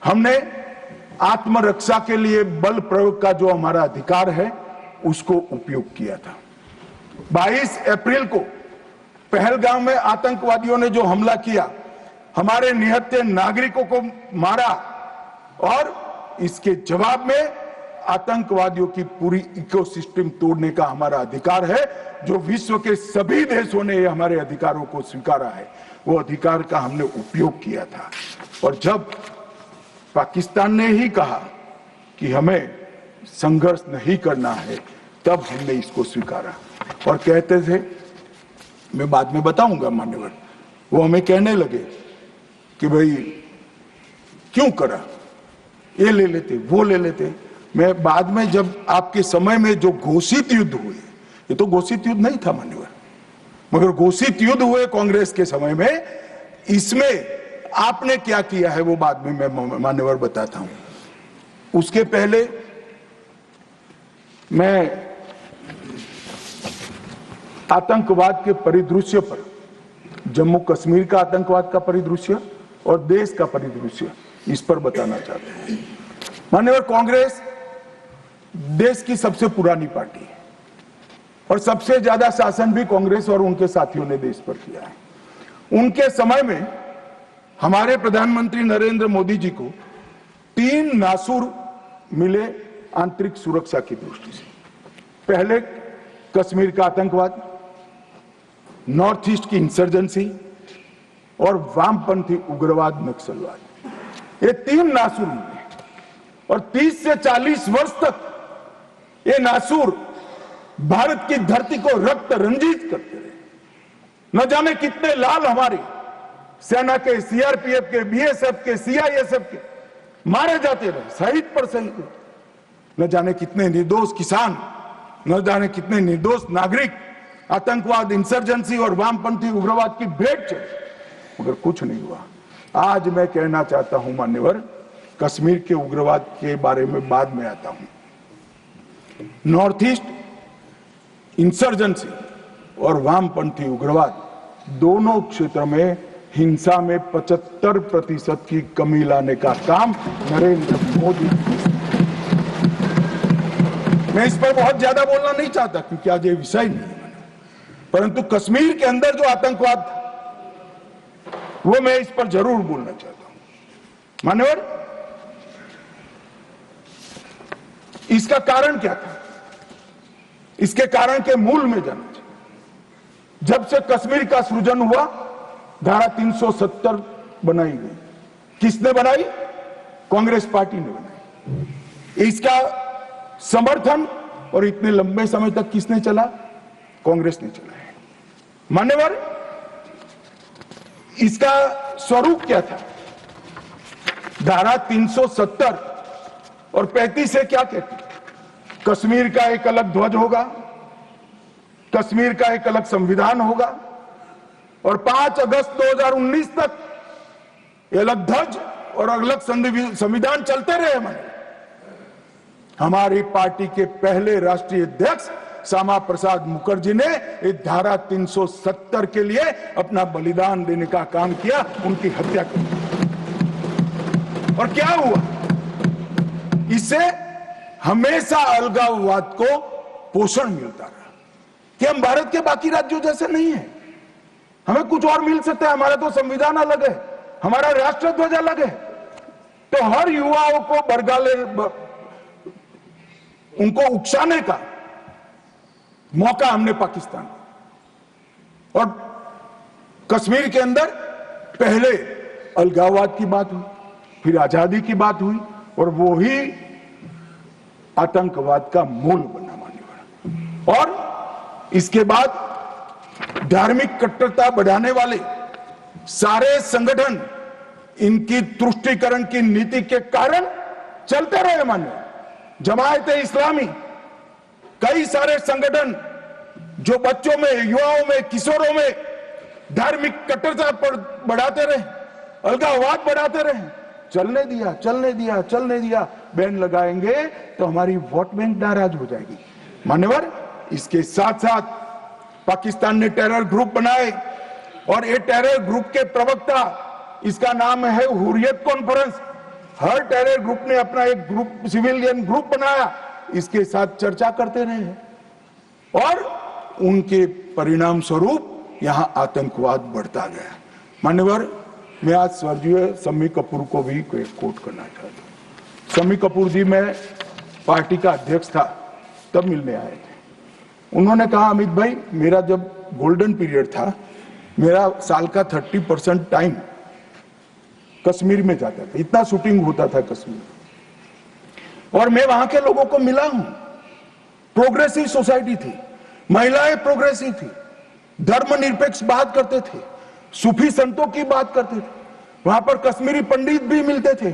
हमने आत्मरक्षा के लिए बल प्रयोग का जो हमारा अधिकार है उसको उपयोग किया था। 22 अप्रैल को पहलगाम में आतंकवादियों ने जो हमला किया, हमारे निहत्थे नागरिकों को मारा, और इसके जवाब में आतंकवादियों की पूरी इकोसिस्टम तोड़ने का हमारा अधिकार है, जो विश्व के सभी देशों ने हमारे अधिकारों को स्वीकारा है। वो अधिकार का हमने उपयोग किया था। और जब पाकिस्तान ने ही कहा कि हमें संघर्ष नहीं करना है, तब हमने इसको स्वीकारा। और कहते थे, मैं बाद में बताऊंगा मान्यवर, वो हमें कहने लगे कि भाई क्यों करा, ये ले लेते, वो ले लेते। मैं बाद में जब आपके समय में जो घोषित युद्ध हुए, ये तो घोषित युद्ध नहीं था मान्यवर, मगर घोषित युद्ध हुए कांग्रेस के समय में, इसमें आपने क्या किया है वो बाद में मैं मान्यवर बताता हूं। उसके पहले मैं आतंकवाद के परिदृश्य पर, जम्मू कश्मीर का आतंकवाद का परिदृश्य और देश का परिदृश्य, इस पर बताना चाहता हूं। मान्यवर, कांग्रेस देश की सबसे पुरानी पार्टी है और सबसे ज्यादा शासन भी कांग्रेस और उनके साथियों ने देश पर किया है। उनके समय में हमारे प्रधानमंत्री नरेंद्र मोदी जी को 3 नासूर मिले आंतरिक सुरक्षा की दृष्टि से। पहले कश्मीर का आतंकवाद, नॉर्थ ईस्ट की इंसर्जेंसी और वामपंथी उग्रवाद, नक्सलवाद, ये 3 नासूर मिले। और 30 से 40 वर्ष तक ये नासूर भारत की धरती को रक्त रंजित करते रहे। न जाने कितने लाल हमारी सेना के, सीआरपीएफ के, बीएसएफ के, सीआईएसएफ के मारे जाते रहे, शहीद पर शहीद। न जाने कितने निर्दोष किसान, न जाने कितने निर्दोष नागरिक आतंकवाद, इंसर्जेंसी और वामपंथी उग्रवाद की भेंट चढ़े, मगर कुछ नहीं हुआ। आज मैं कहना चाहता हूं मान्यवर, कश्मीर के उग्रवाद के बारे में बाद में आता हूं। नॉर्थ ईस्ट इंसर्जेंसी और वामपंथी उग्रवाद दोनों क्षेत्र में हिंसा में 75% की कमी लाने का काम नरेंद्र मोदी। मैं इस पर बहुत ज्यादा बोलना नहीं चाहता क्योंकि आज ये विषय नहीं है, परंतु कश्मीर के अंदर जो आतंकवाद था वो मैं इस पर जरूर बोलना चाहता हूं। मान्यवर, इसका कारण क्या था? इसके कारण के मूल में जाना चाहिए। जब से कश्मीर का सृजन हुआ, धारा 370 बनाई गई। किसने बनाई? कांग्रेस पार्टी ने बनाई। इसका समर्थन और इतने लंबे समय तक किसने चला? कांग्रेस ने चला है। मान्यवर, इसका स्वरूप क्या था? धारा 370 और 35 से क्या कहती? कश्मीर का एक अलग ध्वज होगा, कश्मीर का एक अलग संविधान होगा और 5 अगस्त 2019 तक ये अलग ध्वज और अलग संविधान चलते रहे। हमारी पार्टी के पहले राष्ट्रीय अध्यक्ष श्यामा प्रसाद मुखर्जी ने इस धारा 370 के लिए अपना बलिदान देने का काम किया, उनकी हत्या कर दी। और क्या हुआ? इससे हमेशा अलगाववाद को पोषण मिलता रहा कि हम भारत के बाकी राज्यों जैसे नहीं है, हमें कुछ और मिल सकता है, हमारा तो संविधान अलग है, हमारा राष्ट्रध्वज अलग है। तो हर युवाओं को बरगाले, उनको उकसाने का मौका हमने पाकिस्तान, और कश्मीर के अंदर पहले अलगाववाद की बात हुई, फिर आजादी की बात हुई और वो ही आतंकवाद का मूल बना मान्यवर। और इसके बाद धार्मिक कट्टरता बढ़ाने वाले सारे संगठन इनकी तुष्टीकरण की नीति के कारण चलते रहे। मान्यवर, जमायत-ए इस्लामी, कई सारे संगठन जो बच्चों में, युवाओं में, किशोरों में धार्मिक कट्टरता पर बढ़ाते रहे, अलगाववाद बढ़ाते रहे, चलने दिया, चलने दिया, चलने दिया। बैन लगाएंगे तो हमारी वोट बैंक नाराज हो जाएगी। मान्यवर, इसके साथ साथ पाकिस्तान ने टेरर ग्रुप बनाए और ये टेरर ग्रुप के प्रवक्ता, इसका नाम है हुर्रियत कॉन्फ्रेंस। हर टेरर ग्रुप ने अपना एक ग्रुप, सिविलियन ग्रुप बनाया, इसके साथ चर्चा करते रहे और उनके परिणाम स्वरूप यहां आतंकवाद बढ़ता गया। मान्यवर, मैं आज स्वर्गीय शम्मी कपूर को भी कोट करना चाहता हूं। शम्मी कपूर जी, मैं पार्टी का अध्यक्ष था तब मिलने आए थे। उन्होंने कहा, अमित भाई, मेरा जब गोल्डन पीरियड था, मेरा साल का 30% टाइम कश्मीर में जाता था, इतना शूटिंग होता था कश्मीर, और मैं वहां के लोगों को मिला हूं। प्रोग्रेसिव सोसाइटी थी, महिलाएं प्रोग्रेसिव थी, धर्मनिरपेक्ष बात करते थे, सूफी संतों की बात करते थे, वहां पर कश्मीरी पंडित भी मिलते थे।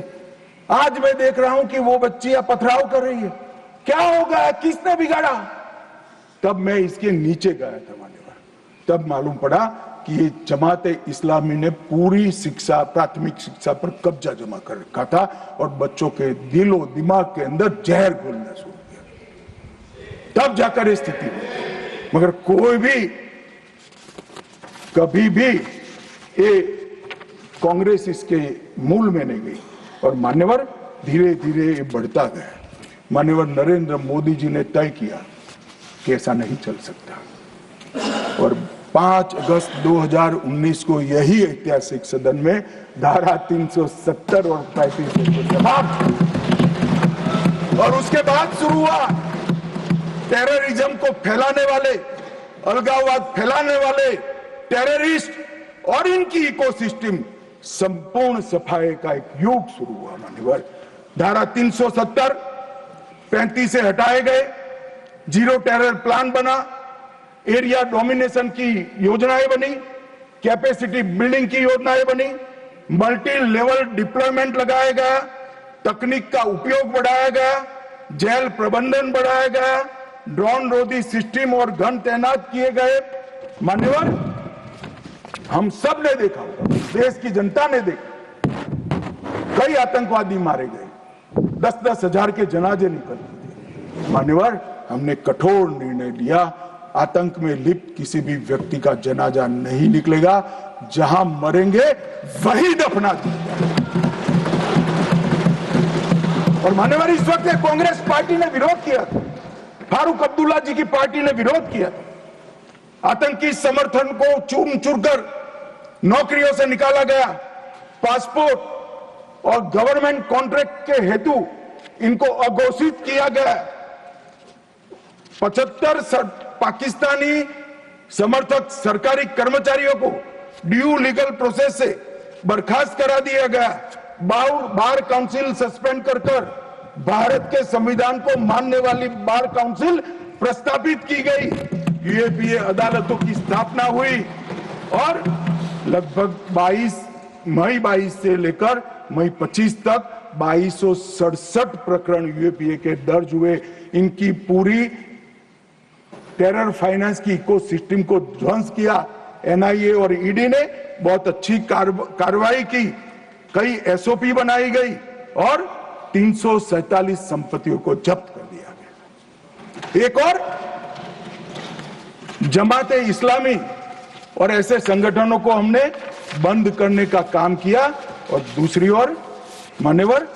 आज मैं देख रहा हूं कि वो बच्चियां पथराव कर रही है। क्या हो गया? किसने बिगाड़ा? तब मैं इसके नीचे गया था मान्यवर, तब मालूम पड़ा कि ये जमाते इस्लामी ने पूरी शिक्षा, प्राथमिक शिक्षा पर कब्जा जमा कर रखा था और बच्चों के दिलो दिमाग के अंदर जहर घोलना शुरू किया। तब जाकर ये स्थिति हुई। मगर कोई भी कभी भी ये कांग्रेस इसके मूल में नहीं गई और मान्यवर धीरे धीरे ये बढ़ता गया। मान्यवर, नरेंद्र मोदी जी ने तय किया कि ऐसा नहीं चल सकता और 5 अगस्त 2019 को यही ऐतिहासिक सदन में धारा 370 और 35 को समाप्त, और उसके बाद शुरू हुआ टेररिज्म को फैलाने वाले, अलगाववाद फैलाने वाले टेररिस्ट और इनकी इकोसिस्टम संपूर्ण सफाई का एक युग शुरू हुआ। मान्यवर, धारा 370, 35 से हटाए गए, जीरो टेरर प्लान बना, एरिया डोमिनेशन की योजनाएं बनी, कैपेसिटी बिल्डिंग की योजनाएं बनी, मल्टी लेवल डिप्लॉयमेंट लगाया गया, तकनीक का उपयोग बढ़ाया गया, जेल प्रबंधन बढ़ाया गया, ड्रोन रोधी सिस्टम और गन तैनात किए गए। मान्यवर, हम सब ने देखा, देश की जनता ने देखा, कई आतंकवादी मारे गए, 10-10 हजार के जनाजे निकलते थे। मान्यवर, हमने कठोर निर्णय लिया, आतंक में लिप्त किसी भी व्यक्ति का जनाजा नहीं निकलेगा, जहां मरेंगे वही दफना दिया। और मान्यवर, इस वक्त कांग्रेस पार्टी ने विरोध किया था, फारूक अब्दुल्ला जी की पार्टी ने विरोध किया। आतंकी समर्थन को चूर चूर कर नौकरियों से निकाला गया, पासपोर्ट और गवर्नमेंट कॉन्ट्रैक्ट के हेतु इनको अघोषित किया गया। 75 पाकिस्तानी समर्थक सरकारी कर्मचारियों को ड्यू लीगल प्रोसेस से बर्खास्त करा दिया गया। बार काउंसिल सस्पेंड कर भारत के संविधान को मानने वाली बार काउंसिल प्रस्तावित की गई। यूएपीए अदालतों की स्थापना हुई और लगभग मई 22 से लेकर मई 25 तक 2267 प्रकरण यूएपीए के दर्ज हुए। इनकी पूरी टेरर फाइनेंस की इकोसिस्टम को ध्वंस किया। एनआईए और ईडी ने बहुत अच्छी कार्रवाई की, कई एसओपी बनाई गई और 347 संपत्तियों को जब्त कर दिया गया। एक और जमात इस्लामी और ऐसे संगठनों को हमने बंद करने का काम किया और दूसरी ओर मान्यवर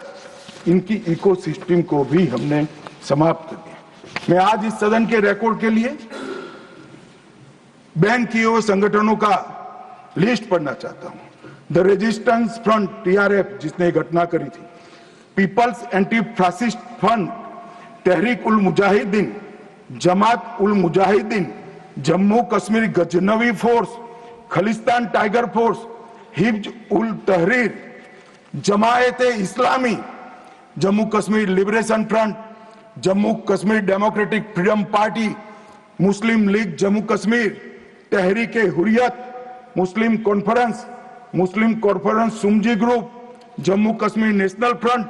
इनकी इकोसिस्टम को भी हमने समाप्त कर दिया। मैं आज इस सदन के रिकॉर्ड के लिए बैन किए हुए संगठनों का लिस्ट पढ़ना चाहता हूं। द रेजिस्टेंस फ्रंट टीआरएफ जिसने घटना करी थी, People's Anti Fascist Front, Tehreek ul Mujahideen, Jamaat ul Mujahideen, Jammu Kashmir Ghaznavi Force, Khalistan Tiger Force, हिब्ज ul Tahrir, Jamaat e Islami, Jammu Kashmir Liberation Front, Jammu Kashmir Democratic Freedom Party, Muslim League Jammu Kashmir, Tehreek Hurriyat, Muslim Conference Sumji Group, Jammu Kashmir National Front,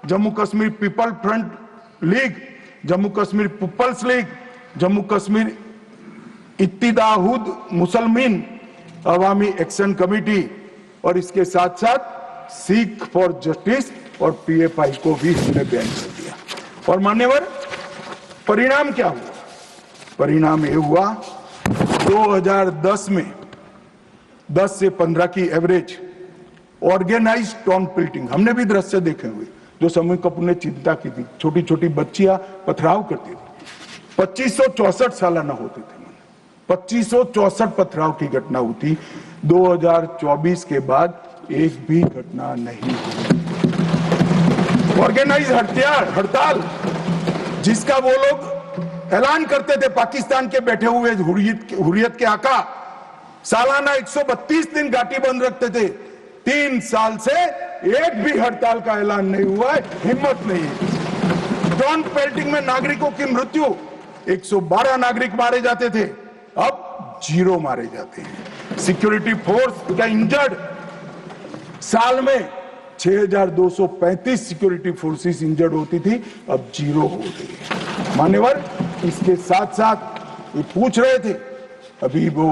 Jammu Kashmir People Front League, Jammu Kashmir Peoples League, Jammu Kashmir Ittihad Musalman Awami Action Committee और इसके साथ साथ सिख फॉर जस्टिस और पीएफआई को भी हमने बैन कर दिया। और मान्यवर परिणाम क्या हुआ? परिणाम ये हुआ 2010 में 10 से 15 की एवरेज ऑर्गेनाइज्ड टाउन प्लिटिंग, हमने भी दृश्य देखे हुए जो समूह कपूर ने चिंता की थी। छोटी छोटी बच्चियां पथराव करती थी। 2564 सालाना होते थे। 2564 पथराव की घटना होती। 2024 के बाद एक भी घटना नहीं हुई। ऑर्गेनाइज हड़ताल जिसका वो लोग ऐलान करते थे, पाकिस्तान के बैठे हुए हुर्रियत के आका सालाना 132 दिन घाटी बंद रखते थे। 3 साल से एक भी हड़ताल का ऐलान नहीं हुआ है, हिम्मत नहीं है। टाउन पेल्टिंग में नागरिकों की मृत्यु, 112 नागरिक मारे जाते थे, अब 0 मारे जाते हैं। सिक्योरिटी फोर्स का इंजर्ड, साल में 6235 सिक्योरिटी फोर्सेस इंजर्ड होती थी, अब 0 हो गई है। मान्यवर इसके साथ साथ ये पूछ रहे थे, अभी वो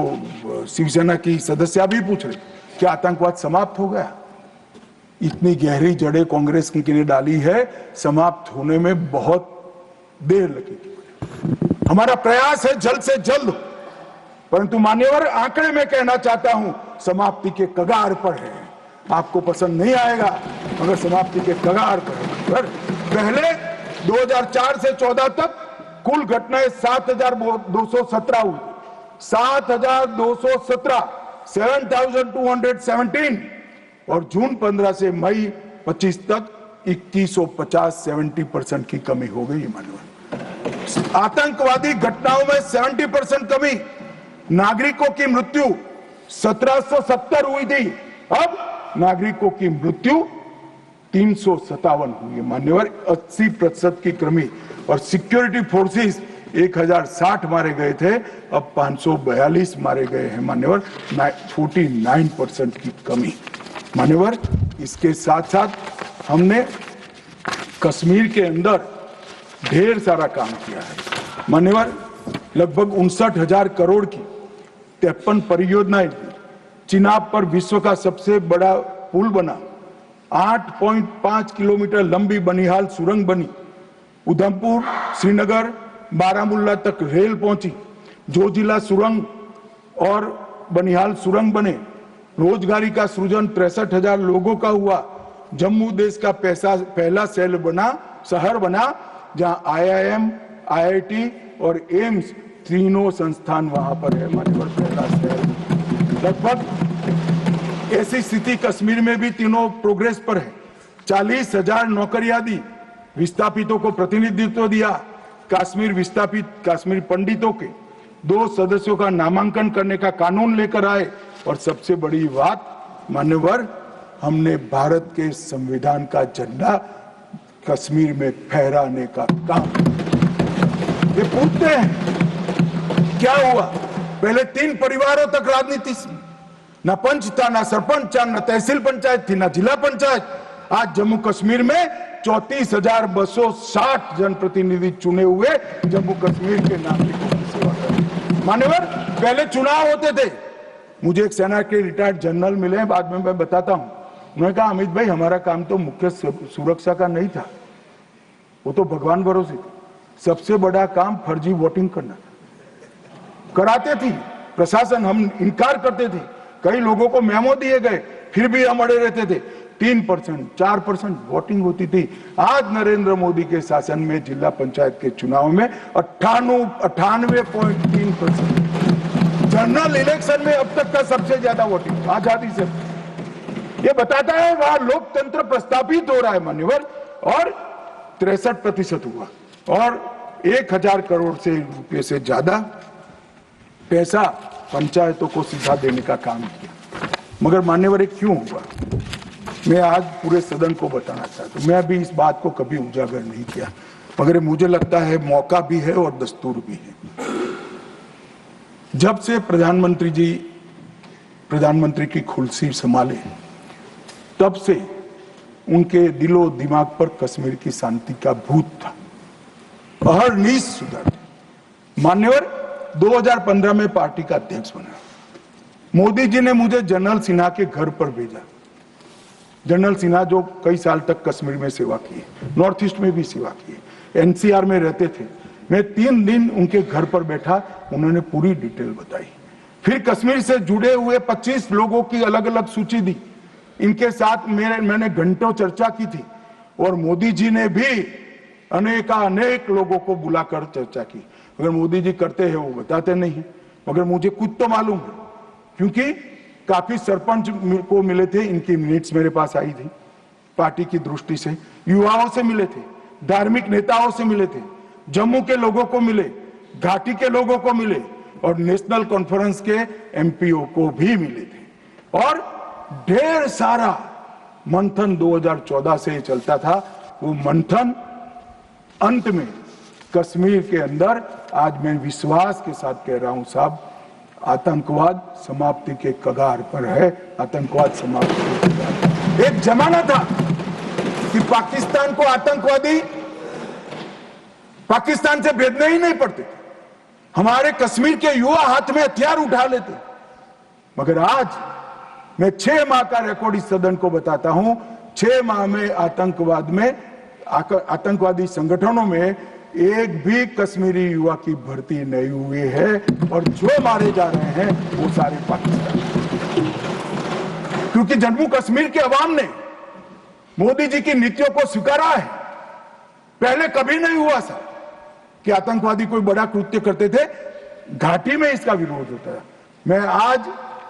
शिवसेना की सदस्य भी पूछ रहे, क्या आतंकवाद समाप्त हो गया? इतनी गहरी जड़ें कांग्रेस ने डाली है, समाप्त होने में बहुत देर लगेगी। हमारा प्रयास है जल्द से जल्द, परंतु मान्यवर आंकड़े में कहना चाहता हूं समाप्ति के कगार पर है। आपको पसंद नहीं आएगा मगर समाप्ति के कगार पर है। पहले 2004 से 14 तक कुल घटनाएं 7217 हुई। 7217, 7217 और जून 15 से मई 25 तक 2150, 70% की कमी हो गई। मानव आतंकवादी घटनाओं में 70% कमी। नागरिकों की मृत्यु 1770 हुई थी, अब नागरिकों की मृत्यु 357 हुई है। मान्यवर 80% की कमी। और सिक्योरिटी फोर्सेस 1060 मारे गए थे, अब 542 मारे गए हैं। मान्यवर 49% की कमी। मान्यवर इसके साथ साथ हमने कश्मीर के अंदर ढेर सारा काम किया है। मान्यवर लगभग 59,000 करोड़ की 53 परियोजनाएं, चिनाब पर विश्व का सबसे बड़ा पुल बना, 8.5 किलोमीटर लंबी बनिहाल सुरंग बनी, उधमपुर श्रीनगर बारामुल्ला तक रेल पहुंची, जोजिला सुरंग और बनिहाल सुरंग बने, रोजगारी का सृजन 63,000 लोगों का हुआ, जम्मू देश का पहला शहर बना जहां IIM, IIT और एम्स तीनों संस्थान वहां पर है। मान्यवर पहला शहर लगभग ऐसी स्थिति कश्मीर में भी तीनों प्रोग्रेस पर है। 40,000 नौकरियां दी, विस्थापितों को प्रतिनिधित्व दिया, कश्मीर विस्थापित कश्मीर पंडितों के 2 सदस्यों का नामांकन करने का कानून लेकर आए और सबसे बड़ी बात मान्यवर, हमने भारत के संविधान का झंडा कश्मीर में फहराने का काम। ये पूछते हैं क्या हुआ? पहले 3 परिवारों तक राजनीति, न पंच था, न सरपंच था, न तहसील पंचायत थी, न जिला पंचायत। आज जम्मू कश्मीर में 34,260 जनप्रतिनिधि चुने हुए जम्मू कश्मीर के नागरिकों की सेवा कर। मान्यवर, पहले चुनाव होते थे। मुझे एक सेना के रिटायर्ड जनरल मिले, बाद में मैं बताता हूं। उन्होंने कहा, अमित भाई, हमारा काम तो मुख्य सुरक्षा का नहीं था, वो तो भगवान भरोसे था। सबसे बड़ा काम फर्जी वोटिंग करना था। कराते थी प्रशासन, हम इनकार करते थे। कई लोगों को मेमो दिए गए, फिर भी हम अड़े रहते थे। 3%, 4% वोटिंग होती थी। आज नरेंद्र मोदी के शासन में जिला पंचायत के चुनाव में 98.3%। जनरल इलेक्शन में अब तक का सबसे ज्यादा वोटिंग आजादी से। ये बताता है वहां लोकतंत्र प्रस्थापित हो रहा है मान्यवर। और 63% हुआ और 1,000 करोड़ से रुपये से ज्यादा पैसा पंचायतों को सीधा देने का काम किया। मगर मान्यवर, क्यों हुआ? मैं आज पूरे सदन को बताना चाहता हूं। मैं अभी इस बात को कभी उजागर नहीं किया, मगर मुझे लगता है मौका भी है और दस्तूर भी है। जब से प्रधानमंत्री जी प्रधानमंत्री की कुर्सी संभाले, तब से उनके दिलो दिमाग पर कश्मीर की शांति का भूत था। अहरनिश सुधर। मान्यवर, 2015 में पार्टी का अध्यक्ष बना। मोदी जी ने मुझे जनरल सिन्हा के घर पर भेजा। जनरल सिन्हा जो कई साल तक कश्मीर में सेवा की, नॉर्थ ईस्ट में भी सेवा की, NCR में रहते थे। मैं 3 दिन उनके घर पर बैठा, उन्होंने पूरी डिटेल बताई। फिर कश्मीर से जुड़े हुए 25 लोगों की अलग अलग सूची दी। इनके साथ मैंने घंटों चर्चा की थी और मोदी जी ने भी अनेक लोगों को बुलाकर चर्चा की। अगर मोदी जी करते हैं, वो बताते नहीं है, मगर मुझे कुछ तो मालूम है, क्योंकि काफी सरपंच को मिले थे। इनकी मिनट्स मेरे पास आई थी। पार्टी की दृष्टि से युवाओं से मिले थे, धार्मिक नेताओं से मिले थे, जम्मू के लोगों को मिले, घाटी के लोगों को मिले और नेशनल कॉन्फ्रेंस के MPO को भी मिले थे। और ढेर सारा मंथन 2014 से चलता था। वो मंथन अंत में कश्मीर के अंदर, आज मैं विश्वास के साथ कह रहा हूं साहब, आतंकवाद समाप्ति के कगार पर है। आतंकवाद समाप्ति के कगार। एक जमाना था कि पाकिस्तान को आतंकवादी पाकिस्तान से भेजने ही नहीं पड़ते। हमारे कश्मीर के युवा हाथ में हथियार उठा लेते। मगर आज मैं 6 माह का रिकॉर्ड इस सदन को बताता हूं। 6 माह में आतंकवादी संगठनों में एक भी कश्मीरी युवा की भर्ती नहीं हुई है और जो मारे जा रहे हैं वो सारे पाकिस्तान। क्योंकि जम्मू कश्मीर के अवाम ने मोदी जी की नीतियों को स्वीकारा है। पहले कभी नहीं हुआ सर कि आतंकवादी कोई बड़ा कृत्य करते थे, घाटी में इसका विरोध होता है। मैं आज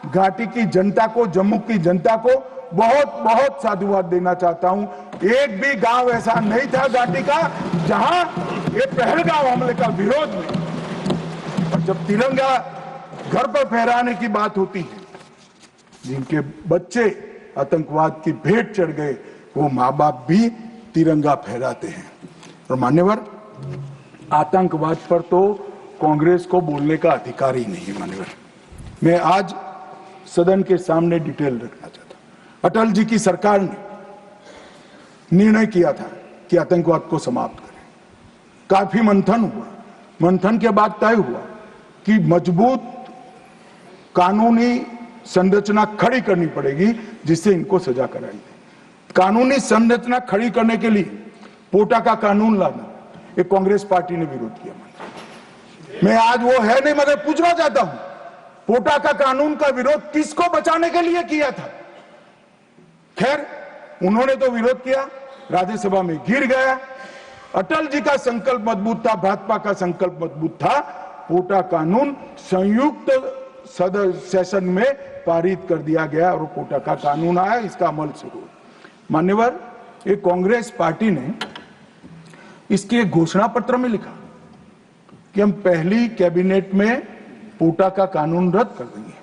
घाटी की जनता को, जम्मू की जनता को बहुत बहुत साधुवाद देना चाहता हूं। एक भी गांव ऐसा नहीं था घाटी का जहां ये पहलगाम हमले का विरोध नहीं। और जब तिरंगा घर पर फहराने की बात होती है, जिनके बच्चे आतंकवाद की भेंट चढ़ गए, वो माँ बाप भी तिरंगा फहराते हैं। और मान्यवर, आतंकवाद पर तो कांग्रेस को बोलने का अधिकार ही नहीं है। मान्यवर, मैं आज सदन के सामने डिटेल रखना चाहता हूं। अटल जी की सरकार ने निर्णय किया था कि आतंकवाद को समाप्त करें। काफी मंथन हुआ। मंथन के बाद तय हुआ कि मजबूत कानूनी संरचना खड़ी करनी पड़ेगी जिससे इनको सजा कराई जाए। कानूनी संरचना खड़ी करने के लिए पोटा का कानून लाना, एक कांग्रेस पार्टी ने विरोध किया। मैं आज वो है नहीं, मगर पूछना चाहता हूं, पोटा का कानून का विरोध किसको बचाने के लिए किया था? खैर, उन्होंने तो विरोध किया, राज्यसभा में गिर गया अटल जी का संकल्प मजबूत था, भाजपा का संकल्प मजबूत था। पोटा कानून संयुक्त सेशन में पारित कर दिया गया और पोटा का कानून आया, इसका अमल शुरू हुआ। मान्यवर, ये कांग्रेस पार्टी ने इसके एक घोषणा पत्र में लिखा कि हम पहली कैबिनेट में पोटा का कानून रद्द कर देंगे।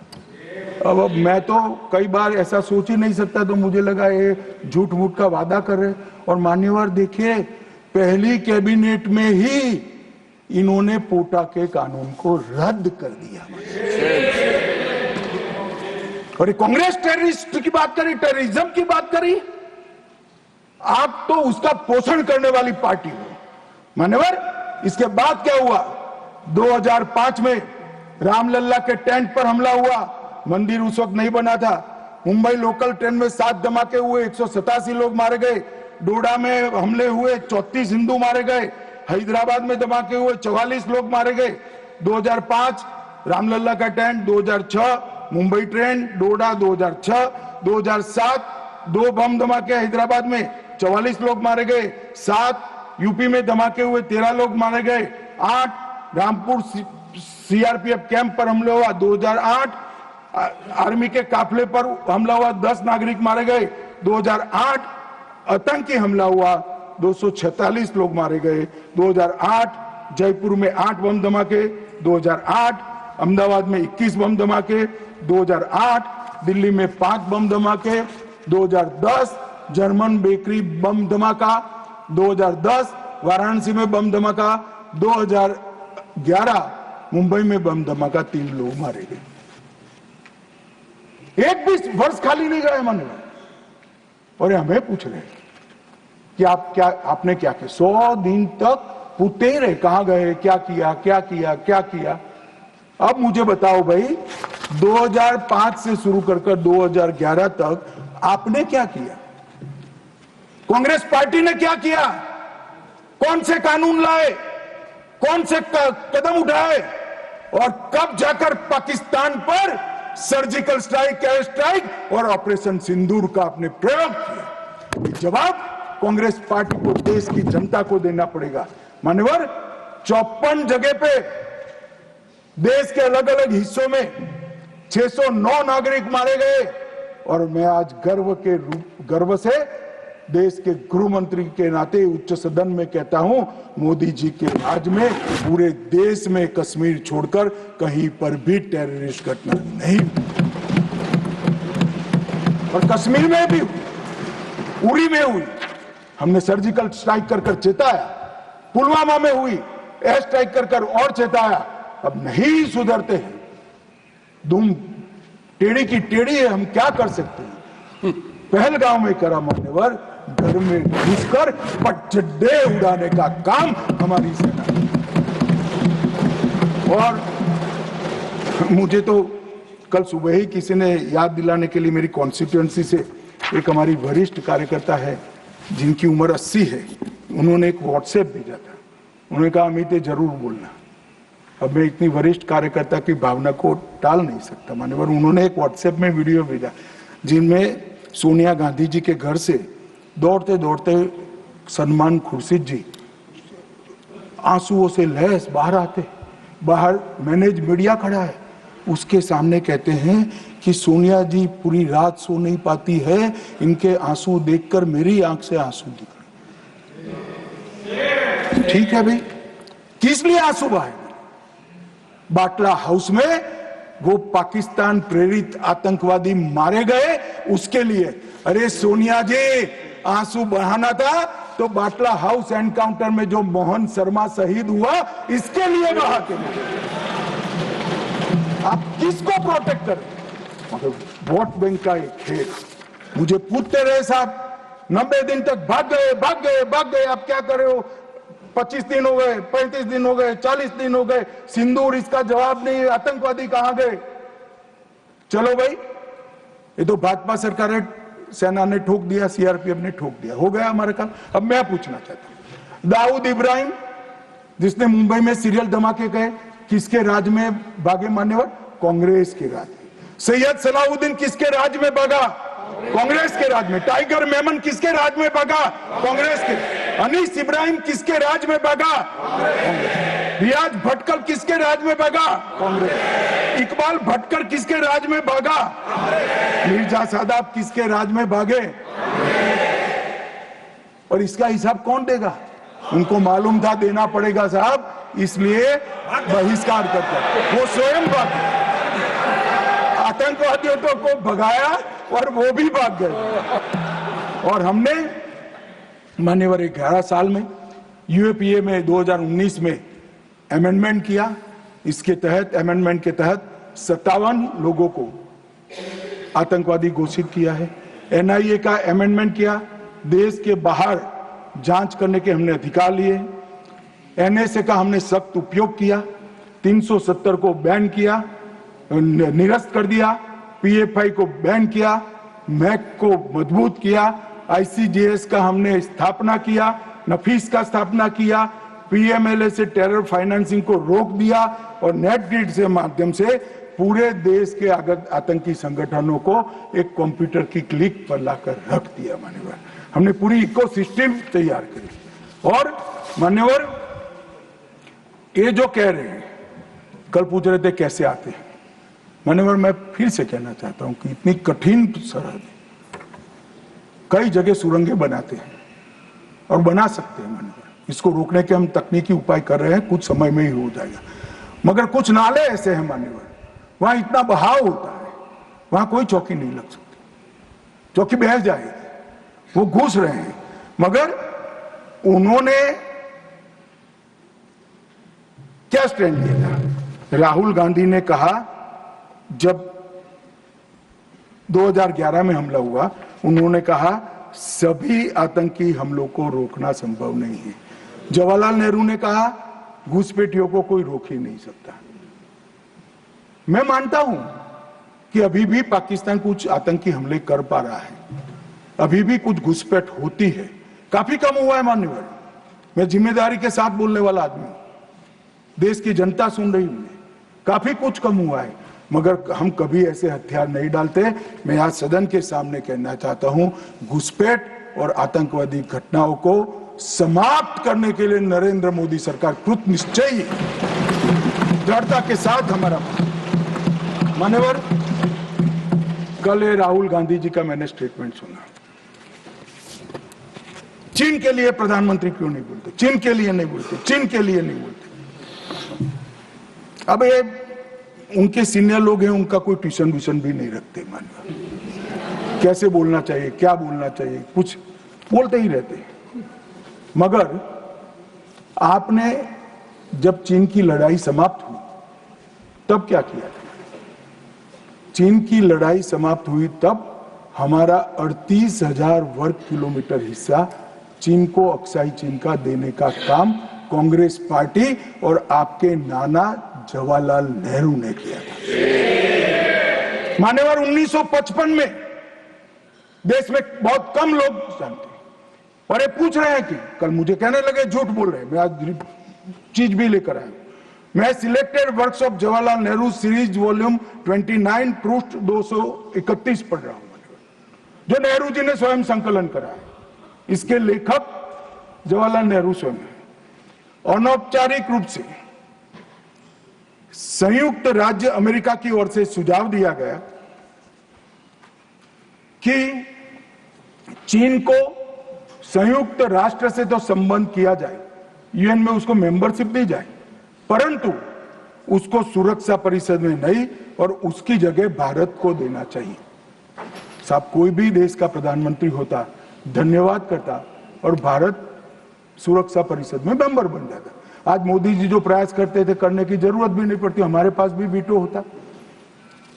अब मैं तो कई बार ऐसा सोच ही नहीं सकता, तो मुझे लगा ये झूठ मूठ का वादा कर रहे। और मान्यवर देखिए, पहली कैबिनेट में ही इन्होंने पोटा के कानून को रद्द कर दिया। और कांग्रेस टेररिस्ट की बात करी, टेररिज्म की बात करी, आप तो उसका पोषण करने वाली पार्टी हो। मान्यवर, इसके बाद क्या हुआ? 2005 में रामलल्ला के टेंट पर हमला हुआ। मंदिर उस वक्त नहीं बना था। मुंबई लोकल ट्रेन में 7 धमाके हुए, 187 लोग मारे गए। डोडा में हमले हुए, 34 हिंदू मारे गए। हैदराबाद में धमाके हुए, 44 लोग मारे गए। 2005 रामलल्ला का टेंट, 2006 मुंबई ट्रेन, डोडा 2006, 2007 2 बम धमाके हैदराबाद में, 44 लोग मारे गए। 7 यूपी में धमाके हुए, 13 लोग मारे गए। 8 रामपुर सीआरपीएफ कैंप पर हमला हुआ। 2008 आर्मी के काफिले पर हमला हुआ, 10 नागरिक मारे गए। 2008 आतंकी हमला हुआ, 246 लोग मारे गए। 2008 जयपुर में 8 बम धमाके। 2008 अहमदाबाद में 21 बम धमाके। 2008 दिल्ली में 5 बम धमाके। 2010 जर्मन बेकरी बम धमाका। 2010 वाराणसी में बम धमाका। 2011 मुंबई में बम धमाका, 3 लोग मारे गए। एक भी वर्ष खाली नहीं गए मन में। और हमें पूछ रहे कि आपने क्या किया? 100 दिन तक पूछते ही रहे, कहां गए, क्या किया, क्या किया, क्या किया। अब मुझे बताओ भाई, 2005 से शुरू कर 2011 तक आपने क्या किया? कांग्रेस पार्टी ने क्या किया? कौन से कानून लाए, कौन से कदम उठाए, और कब जाकर पाकिस्तान पर सर्जिकल स्ट्राइक, एयर स्ट्राइक और ऑपरेशन सिंदूर का आपने प्रयोग किया? जवाब कांग्रेस पार्टी को, देश की जनता को देना पड़ेगा। मान्यवर, 54 जगह पे देश के अलग अलग हिस्सों में 609 नागरिक मारे गए। और मैं आज गर्व से देश के गृह मंत्री के नाते उच्च सदन में कहता हूं, मोदी जी के राज में पूरे देश में कश्मीर छोड़कर कहीं पर भी टेररिस्ट घटना नहीं। और कश्मीर में भी, उरी में हुई, हमने सर्जिकल स्ट्राइक कर चेताया। पुलवामा में हुई, एयर स्ट्राइक कर और चेताया। अब नहीं सुधरते हैं, दुम टेढ़ी की टेढ़ी है, हम क्या कर सकते हैं? पहलगांव में करा मान्यवर, घर में घुसकर पटचड्डे उड़ाने का काम हमारी सेना। और मुझे तो कल सुबह ही किसी ने याद दिलाने के लिए, मेरी कॉन्स्टिट्यूएंसी से एक हमारी वरिष्ठ कार्यकर्ता है जिनकी उम्र 80 है, उन्होंने एक व्हाट्सएप भेजा था। उन्होंने कहा, अमित जरूर बोलना। अब मैं इतनी वरिष्ठ कार्यकर्ता की भावना को टाल नहीं सकता मान्यवर। उन्होंने एक व्हाट्सएप में वीडियो भेजा जिनमें सोनिया गांधी जी के घर से दौड़ते दौड़ते सलमान खुर्शीद जी आंसुओं से लहस बाहर आते। बाहर मैनेज मीडिया खड़ा है, उसके सामने कहते हैं कि सोनिया जी पूरी रात सो नहीं पाती है, इनके आंसू देखकर मेरी आंख से आंसू दिख रहे। ठीक है भाई, किस लिए आंसू बहाए? बाटला हाउस में वो पाकिस्तान प्रेरित आतंकवादी मारे गए, उसके लिए। अरे सोनिया जी, आंसू बहाना था तो बाटला हाउस एनकाउंटर में जो मोहन शर्मा शहीद हुआ, इसके लिए बहाते। आप किसको प्रोटेक्ट करें? मतलब वोट बैंक का एक खेल। मुझे पूछते रहे साहब, 90 दिन तक भाग गए, आप क्या कर रहे हो? 25 दिन हो गए, 35 दिन हो गए, 40 दिन हो गए, सिंदूर इसका जवाब नहीं, आतंकवादी कहां गए? चलो भाई, ये तो भाजपा सरकार है, सेना ने ठोक दिया, सीआरपीएफ ने ठोक दिया, हो गया हमारा काम। अब मैं पूछना चाहता हूं, दाऊद इब्राहिम जिसने मुंबई में सीरियल धमाके गए, किसके राज में भागे मान्यवर? कांग्रेस के राज में। सैयद सलाउद्दीन किसके राज में भागा? कांग्रेस के राज में। टाइगर मेमन किसके राज में भागा? कांग्रेस के। अनीस इब्राहिम किसके राज में भागा? रियाज भटकल किसके राज में भागा? कांग्रेस। इकबाल भटकर किसके राज में भागा? मिर्जा सादाब किसके राज में भागे? और इसका हिसाब कौन देगा? उनको मालूम था देना पड़ेगा साहब, इसलिए बहिष्कार करते। वो स्वयं भागे, आतंकवादियों को भगाया और वो भी भाग गए। और हमने मान्यवर 11 साल में यूएपीए में 2019 में अमेंडमेंट किया। इसके तहत अमेंडमेंट के तहत 57 लोगों को आतंकवादी घोषित किया है। एनआईए का अमेंडमेंट किया, देश के बाहर जांच करने के हमने अधिकार लिए। एनएसए का हमने सख्त उपयोग किया, 370 को बैन किया, निरस्त कर दिया, पीएफआई को बैन किया, मैक को मजबूत किया, आईसीजेएस का हमने स्थापना किया, नफीस का स्थापना किया, पीएमएलए से टेरर फाइनेंसिंग को रोक दिया और नेट ग्रिड से माध्यम से पूरे देश के आतंकी संगठनों को एक कंप्यूटर की क्लिक पर लाकर रख दिया। मान्यवर, हमने पूरी इकोसिस्टम तैयार करी। और मान्यवर, ये जो कह रहे हैं, कल पूछ रहे थे कैसे आते हैं, मान्यवर मैं फिर से कहना चाहता हूं कि इतनी कठिन सरहद, कई जगह सुरंगें बनाते हैं और बना सकते हैं। मान्यवर, इसको रोकने के हम तकनीकी उपाय कर रहे हैं, कुछ समय में ही हो जाएगा। मगर कुछ नाले ऐसे हैं मान्यवर, वहां इतना बहाव होता है, वहां कोई चौकी नहीं लग सकती, चौकी बह जाएगी। वो घुस रहे हैं, मगर उन्होंने क्या स्टैंड लिया था? राहुल गांधी ने कहा, जब 2011 में हमला हुआ, उन्होंने कहा सभी आतंकी हमलों को रोकना संभव नहीं है। जवाहरलाल नेहरू ने कहा घुसपैठियों को कोई रोक ही नहीं सकता। मैं मानता हूं कि अभी भी पाकिस्तान कुछ आतंकी हमले कर पा रहा है, अभी भी कुछ घुसपैठ होती है, काफी कम हुआ है मान्यवर। मैं जिम्मेदारी के साथ बोलने वाला आदमी हूं, देश की जनता सुन रही है, काफी कुछ कम हुआ है, मगर हम कभी ऐसे हथियार नहीं डालते। मैं आज सदन के सामने कहना चाहता हूं, घुसपैठ और आतंकवादी घटनाओं को समाप्त करने के लिए नरेंद्र मोदी सरकार कृत निश्चयी दृढ़ता के साथ हमारा। मान्यवर, कल राहुल गांधी जी का मैंने स्टेटमेंट सुना, चीन के लिए प्रधानमंत्री क्यों नहीं बोलते, चीन के लिए नहीं बोलते, चीन के लिए नहीं बोलते। अब ये उनके सीनियर लोग हैं, उनका कोई ट्यूशन व्यूशन भी नहीं रखते। मान्यवर, कैसे बोलना चाहिए, क्या बोलना चाहिए, कुछ बोलते ही रहते। मगर आपने जब चीन की लड़ाई समाप्त हुई तब क्या किया? चीन की लड़ाई समाप्त हुई तब हमारा 38,000 वर्ग किलोमीटर हिस्सा चीन को अक्साई चीन का देने का काम कांग्रेस पार्टी और आपके नाना जवाहरलाल नेहरू ने किया था। मान्यवर, 1955 में देश में बहुत कम लोग जानते हैं, और ये पूछ रहे हैं कि कल मुझे कहने लगे झूठ बोल रहे हैं। मैं आज चीज भी लेकर आया। मैं selected works of Jawaharlal Nehru series volume 29 पृष्ठ 231 पढ़ रहा हूं, जो नेहरू जी ने स्वयं संकलन करा है। इसके लेखक जवाहरलाल नेहरू स्वयं है। अनौपचारिक रूप से संयुक्त राज्य अमेरिका की ओर से सुझाव दिया गया कि चीन को संयुक्त राष्ट्र से तो संबंध किया जाए, यूएन में उसको मेंबरशिप दी जाए, परंतु उसको सुरक्षा परिषद में नहीं, और उसकी जगह भारत को देना चाहिए। साहब, कोई भी देश का प्रधानमंत्री होता, धन्यवाद करता और भारत सुरक्षा परिषद में मेंबर बन जाता। आज मोदी जी जो प्रयास करते थे, करने की जरूरत भी नहीं पड़ती, हमारे पास भी वीटो होता।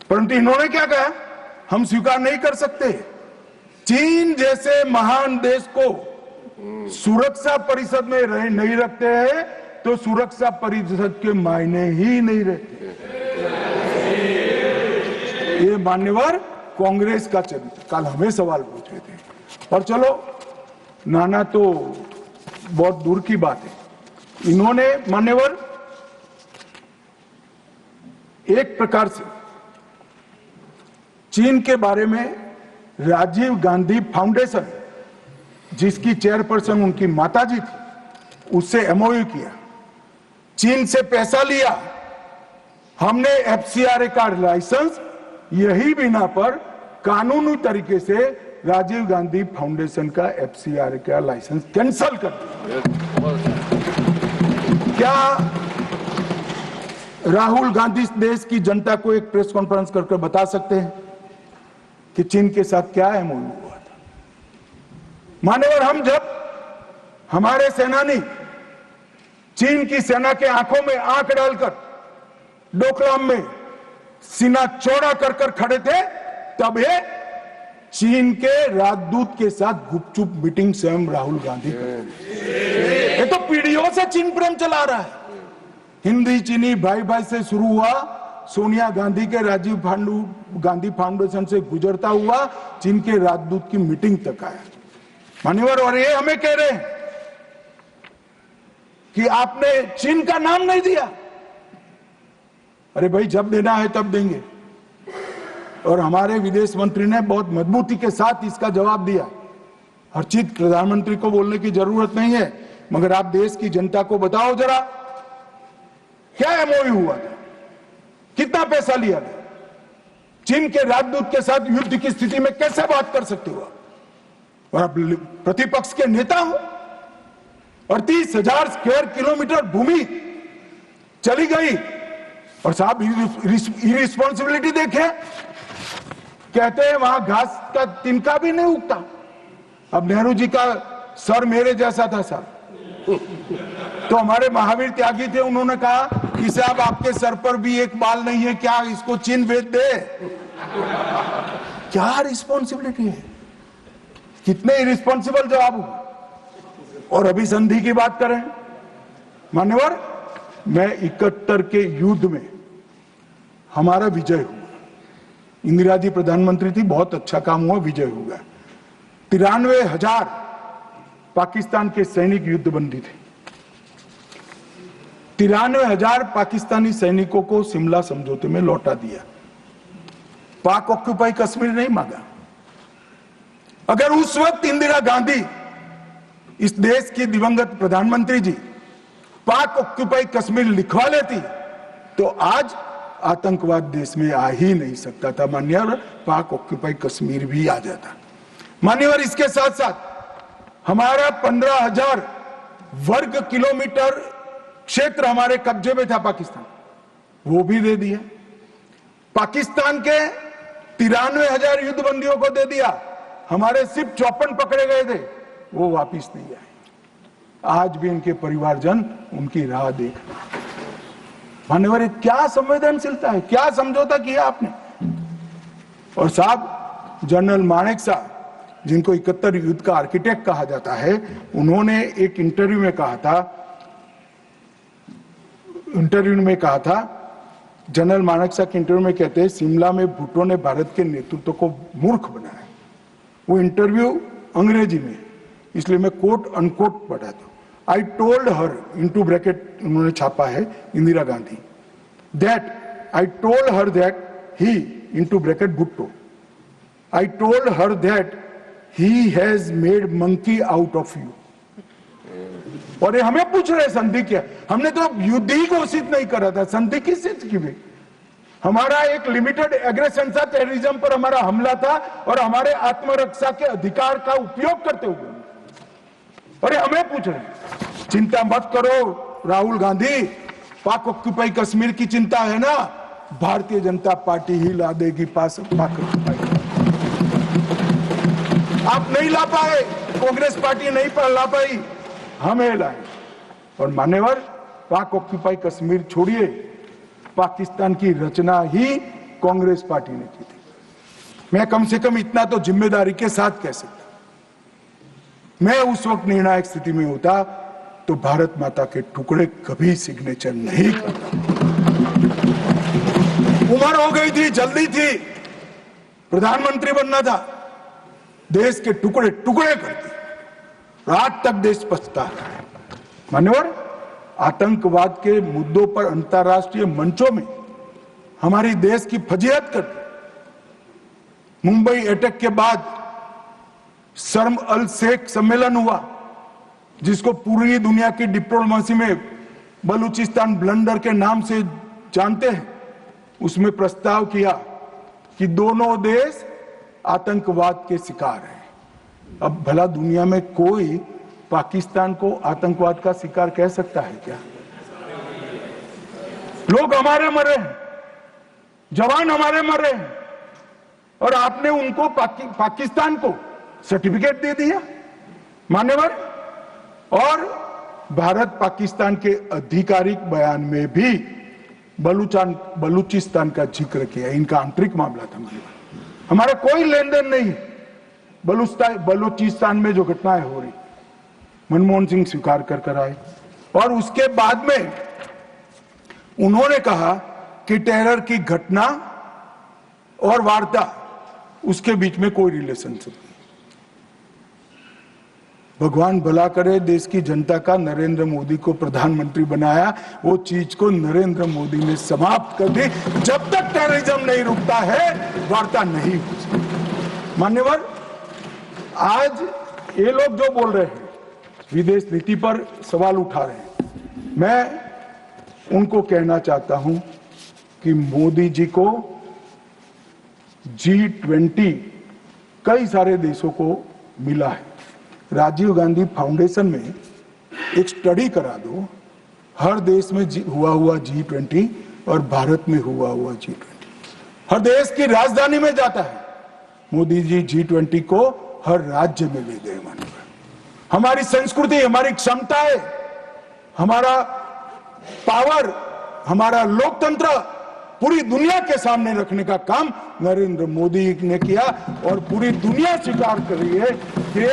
परंतु इन्होंने क्या कहा, हम स्वीकार नहीं कर सकते। चीन जैसे महान देश को सुरक्षा परिषद में नहीं रखते हैं तो सुरक्षा परिषद के मायने ही नहीं रहते। ये मान्यवर कांग्रेस का चरित्र। कल हमें सवाल पूछे थे, और चलो नाना तो बहुत दूर की बात है, इन्होंने मान्यवर एक प्रकार से चीन के बारे में राजीव गांधी फाउंडेशन जिसकी चेयरपर्सन उनकी माताजी थी, उससे एमओयू किया, चीन से पैसा लिया, हमने एफसीआरए का लाइसेंस यही बिना पर कानूनी तरीके से राजीव गांधी फाउंडेशन का एफसीआरए का लाइसेंस कैंसिल कर दिया। क्या राहुल गांधी देश की जनता को एक प्रेस कॉन्फ्रेंस करके बता सकते हैं कि चीन के साथ क्या एमओयू हुआ था? मान्यवर, हम जब हमारे सेनानी चीन की सेना के आंखों में आंख डालकर डोकलाम में सीना चौड़ा कर कर खड़े थे, तब ये चीन के राजदूत के साथ गुपचुप मीटिंग स्वयं राहुल गांधी करते। ये तो पीढ़ियों से चीन प्रेम चला रहा है। हिंदी चीनी भाई भाई से शुरू हुआ, सोनिया गांधी के राजीव गांधी फाउंडेशन से गुजरता हुआ चीन के राजदूत की मीटिंग तक आया। मान्यवर, और ये हमें कह रहे हैं कि आपने चीन का नाम नहीं दिया। अरे भाई, जब देना है तब देंगे। और हमारे विदेश मंत्री ने बहुत मजबूती के साथ इसका जवाब दिया। हर चीज प्रधानमंत्री को बोलने की जरूरत नहीं है, मगर आप देश की जनता को बताओ जरा, क्या एमओयू हुआ था, कितना पैसा लिया था? चीन के राजदूत के साथ युद्ध की स्थिति में कैसे बात कर सकते हो? और आप प्रतिपक्ष के नेता हो और 30,000 स्क्वायर किलोमीटर भूमि चली गई, और साहब इरिस्पॉन्सिबिलिटी देखे, कहते हैं वहां घास का तिनका भी नहीं उगता। अब नेहरू जी का सर मेरे जैसा था साहब, तो हमारे महावीर त्यागी थे, उन्होंने कहा कि साहब आपके सर पर भी एक बाल नहीं है, क्या इसको चीन भेज दे? क्या रिस्पॉन्सिबिलिटी है? कितने इरिस्पॉन्सिबल जवाब हुआ। और अभी संधि की बात करें, मान्यवर, मैं 71 के युद्ध में हमारा विजय हुआ। इंदिरा जी प्रधानमंत्री थी, बहुत अच्छा काम हुआ, विजय हुआ। 93,000 पाकिस्तान के सैनिक युद्धबंदी थे। 93,000 पाकिस्तानी सैनिकों को शिमला समझौते में लौटा दिया। पाक ऑक्यूपाई कश्मीर नहीं मांगा। अगर उस वक्त इंदिरा गांधी, इस देश की दिवंगत प्रधानमंत्री जी, पाक ऑक्यूपाई कश्मीर लिखवा लेती, तो आज आतंकवाद देश में आ ही नहीं सकता था। मान्यवर, पाक ऑक्यूपाई कश्मीर भी आ जाता। मान्यवर, इसके साथ साथ हमारा 15,000 वर्ग किलोमीटर क्षेत्र हमारे कब्जे में था पाकिस्तान, वो भी दे दिया। पाकिस्तान के 93,000 युद्धबंदियों को दे दिया। हमारे सिर्फ 54 पकड़े गए थे, वो वापिस नहीं आए। आज भी इनके परिवारजन उनकी राह देख रहे हैं। मान्यवर, क्या संवेदनशीलता है, क्या समझौता किया आपने? और साहब, जनरल मानेकशॉ, जिनको 71 युद्ध का आर्किटेक्ट कहा जाता है, उन्होंने एक इंटरव्यू में कहा था, जनरल मानेकशॉ के इंटरव्यू में कहते हैं, शिमला में भुट्टो ने भारत के नेतृत्व को मूर्ख बनाया। वो इंटरव्यू अंग्रेजी में, इसलिए मैं कोट अनकोट पढ़ा था। I told her, into bracket उन्होंने छापा है Indira Gandhi, that I told her that he, into bracket Bhutto, I told her that he has made monkey out of you. और ये हमें पूछ रहे संधि क्या? हमने तो युद्ध ही घोषित नहीं करा था, संधि किस चीज की भी? हमारा एक लिमिटेड एग्रेशन था, टेररिज्म पर हमारा हमला था, और हमारे आत्मरक्षा के अधिकार का उपयोग करते हुए, और हमें पूछ रहे हैं। चिंता मत करो राहुल गांधी, पाक ऑक्यूपाई कश्मीर की चिंता है ना, भारतीय जनता पार्टी ही ला देगी पाक ऑक्यूपाई। आप नहीं ला पाए, कांग्रेस पार्टी नहीं ला पाई, हमें लाए। और मान्यवर, पाक ऑक्यूपाई कश्मीर छोड़िए, पाकिस्तान की रचना ही कांग्रेस पार्टी ने की थी। मैं कम से कम इतना तो जिम्मेदारी के साथ कह सकता, मैं उस वक्त निर्णायक स्थिति में होता तो भारत माता के टुकड़े कभी सिग्नेचर नहीं करता। उम्र हो गई थी, जल्दी थी, प्रधानमंत्री बनना था, देश के टुकड़े टुकड़े करते, आज तक देश पछता है। मान्यवर, आतंकवाद के मुद्दों पर अंतर्राष्ट्रीय मंचों में हमारी देश की फजीहत करते, मुंबई अटैक के बाद शर्म अल शेख सम्मेलन हुआ, जिसको पूरी दुनिया की डिप्लोमेसी में बलूचिस्तान ब्लंडर के नाम से जानते हैं। उसमें प्रस्ताव किया कि दोनों देश आतंकवाद के शिकार हैं। अब भला दुनिया में कोई पाकिस्तान को आतंकवाद का शिकार कह सकता है क्या? लोग हमारे मरे हैं, जवान हमारे मरे हैं, और आपने उनको पाकिस्तान को सर्टिफिकेट दे दिया मान्यवर। और भारत पाकिस्तान के आधिकारिक बयान में भी बलूचिस्तान का जिक्र किया। इनका आंतरिक मामला था मान्यवर, हमारा कोई लेन देन नहीं। बलूचिस्तान में जो घटनाएं हो रही, मनमोहन सिंह स्वीकार कर आए, और उसके बाद में उन्होंने कहा कि टेरर की घटना और वार्ता, उसके बीच में कोई रिलेशनशिप नहीं। भगवान भला करे, देश की जनता का नरेंद्र मोदी को प्रधानमंत्री बनाया, वो चीज को नरेंद्र मोदी ने समाप्त कर दी। जब तक टेररिज्म नहीं रुकता है, वार्ता नहीं हो सकती। मान्यवर, आज ये लोग जो बोल रहे हैं, विदेश नीति पर सवाल उठा रहे हैं, मैं उनको कहना चाहता हूं कि मोदी जी को G20 कई सारे देशों को मिला है। राजीव गांधी फाउंडेशन में एक स्टडी करा दो, हर देश में हुआ G20 और भारत में हुआ G20। हर देश की राजधानी में जाता है। मोदी जी G20 को हर राज्य में ले गए। माननीय, हमारी संस्कृति, हमारी क्षमताएं, हमारा पावर, हमारा लोकतंत्र पूरी दुनिया के सामने रखने का काम नरेंद्र मोदी ने किया, और पूरी दुनिया स्वीकार कर रही है कि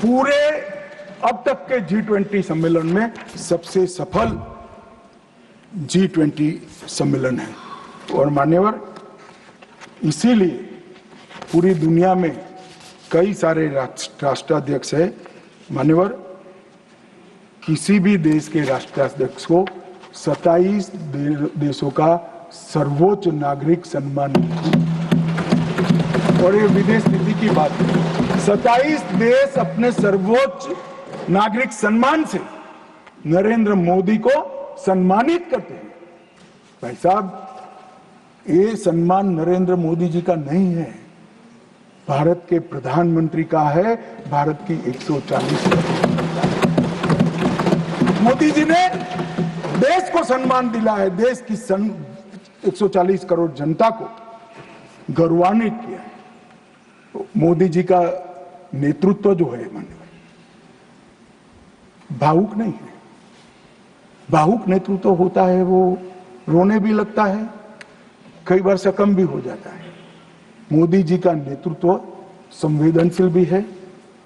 पूरे अब तक के G20 सम्मेलन में सबसे सफल G20 सम्मेलन है। और मान्यवर, इसीलिए पूरी दुनिया में कई सारे राष्ट्राध्यक्ष है। मान्यवर, किसी भी देश के राष्ट्राध्यक्ष को 27 देशों का सर्वोच्च नागरिक सम्मान, और ये विदेश नीति की बात है, 27 देश अपने सर्वोच्च नागरिक सम्मान से नरेंद्र मोदी को सम्मानित करते हैं। भाई साहब, ये सम्मान नरेंद्र मोदी जी का नहीं है, भारत के प्रधानमंत्री का है, भारत की 140 मोदी जी ने देश को सम्मान दिला है, देश की 140 करोड़ जनता को गौरवान्वित किया है। मोदी जी का नेतृत्व जो है, माननीय, भावुक नहीं है। भावुक नेतृत्व होता है, वो रोने भी लगता है, कई बार शकम भी हो जाता है। मोदी जी का नेतृत्व संवेदनशील भी है,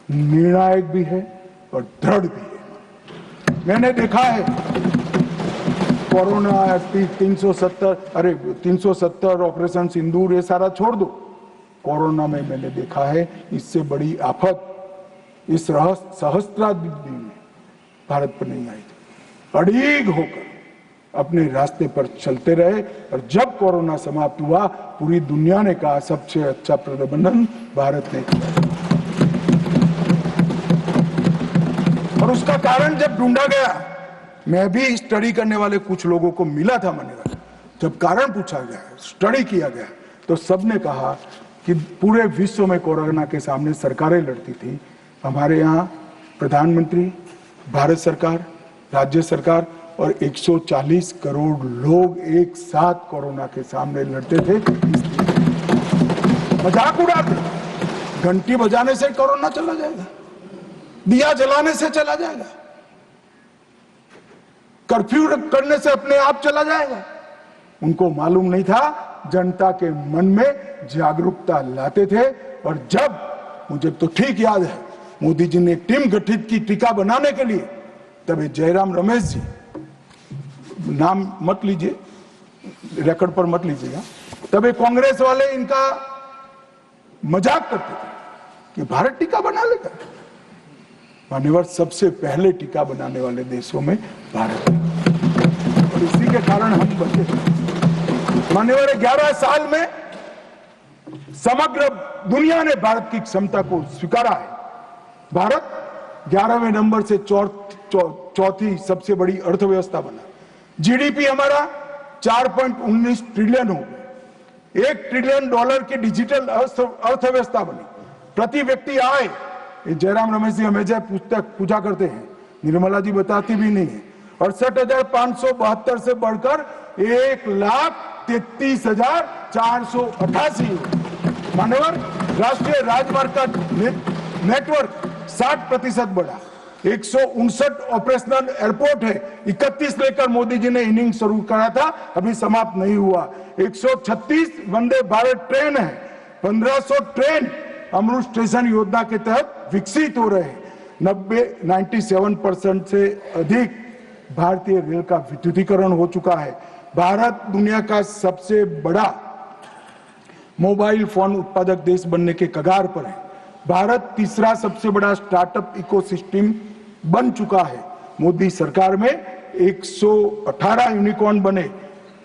निर्णायक भी है और दृढ़ भी है। मैंने देखा है कोरोना 370 ऑपरेशन सिंदूर, ये सारा छोड़ दो। कोरोना में मैंने देखा है, इससे बड़ी आफत इस सहस्त्राब्दी में भारत पर नहीं आई थी। अड़ीग होकर अपने रास्ते पर चलते रहे, और जब कोरोना समाप्त हुआ, पूरी दुनिया ने कहा सबसे अच्छा प्रबंधन भारत ने किया। और उसका कारण जब ढूंढा गया, मैं भी स्टडी करने वाले कुछ लोगों को मिला था मान्यवर, जब कारण पूछा गया, स्टडी किया गया, तो सबने कहा कि पूरे विश्व में कोरोना के सामने सरकारें लड़ती थी, हमारे यहाँ प्रधानमंत्री, भारत सरकार, राज्य सरकार और 140 करोड़ लोग एक साथ कोरोना के सामने लड़ते थे। मजाक उड़ाते, घंटी बजाने से कोरोना चला जाएगा, दिया जलाने से चला जाएगा, कर्फ्यू करने से अपने आप चला जाएगा। उनको मालूम नहीं था, जनता के मन में जागरूकता लाते थे। और जब, मुझे तो ठीक याद है, मोदी जी ने टीम गठित की टीका बनाने के लिए, तब जयराम रमेश जी, नाम मत लीजिए, रिकॉर्ड पर मत लीजिएगा, तब कांग्रेस वाले इनका मजाक करते थे कि भारत टीका बना लेगा। मान्यवर, सबसे पहले टीका बनाने वाले देशों में भारत है, और इसी के कारण हम बचे। मान्यवर, 11 साल में समग्र दुनिया ने भारत की क्षमता को स्वीकारा है। भारत 11वें नंबर से चौथी सबसे बड़ी अर्थव्यवस्था बना। जीडीपी हमारा 4.19 ट्रिलियन हो गया। $1 ट्रिलियन की डिजिटल अर्थव्यवस्था बनी। प्रति व्यक्ति आय, जयराम रमेश जी हमेशा पूछा करते हैं, निर्मला जी बताती भी नहीं है, 68,572 से बढ़कर 1,33,488। मान्यवर, राष्ट्रीय राजमार्ग का नेटवर्क 60% बढ़ा। 159 ऑपरेशनल एयरपोर्ट है। 31 लेकर मोदी जी ने इनिंग शुरू करा था, अभी समाप्त नहीं हुआ। 136 वंदे भारत ट्रेन है। 1500 ट्रेन अमृत स्टेशन योजना के तहत विकसित हो रहे हैं। 97% से अधिक भारतीय रेल का विद्युतीकरण हो चुका है। भारत दुनिया का सबसे बड़ा मोबाइल फोन उत्पादक देश बनने के कगार पर है। भारत तीसरा सबसे बड़ा स्टार्टअप इकोसिस्टम बन चुका है। मोदी सरकार में 118 यूनिकॉर्न बने।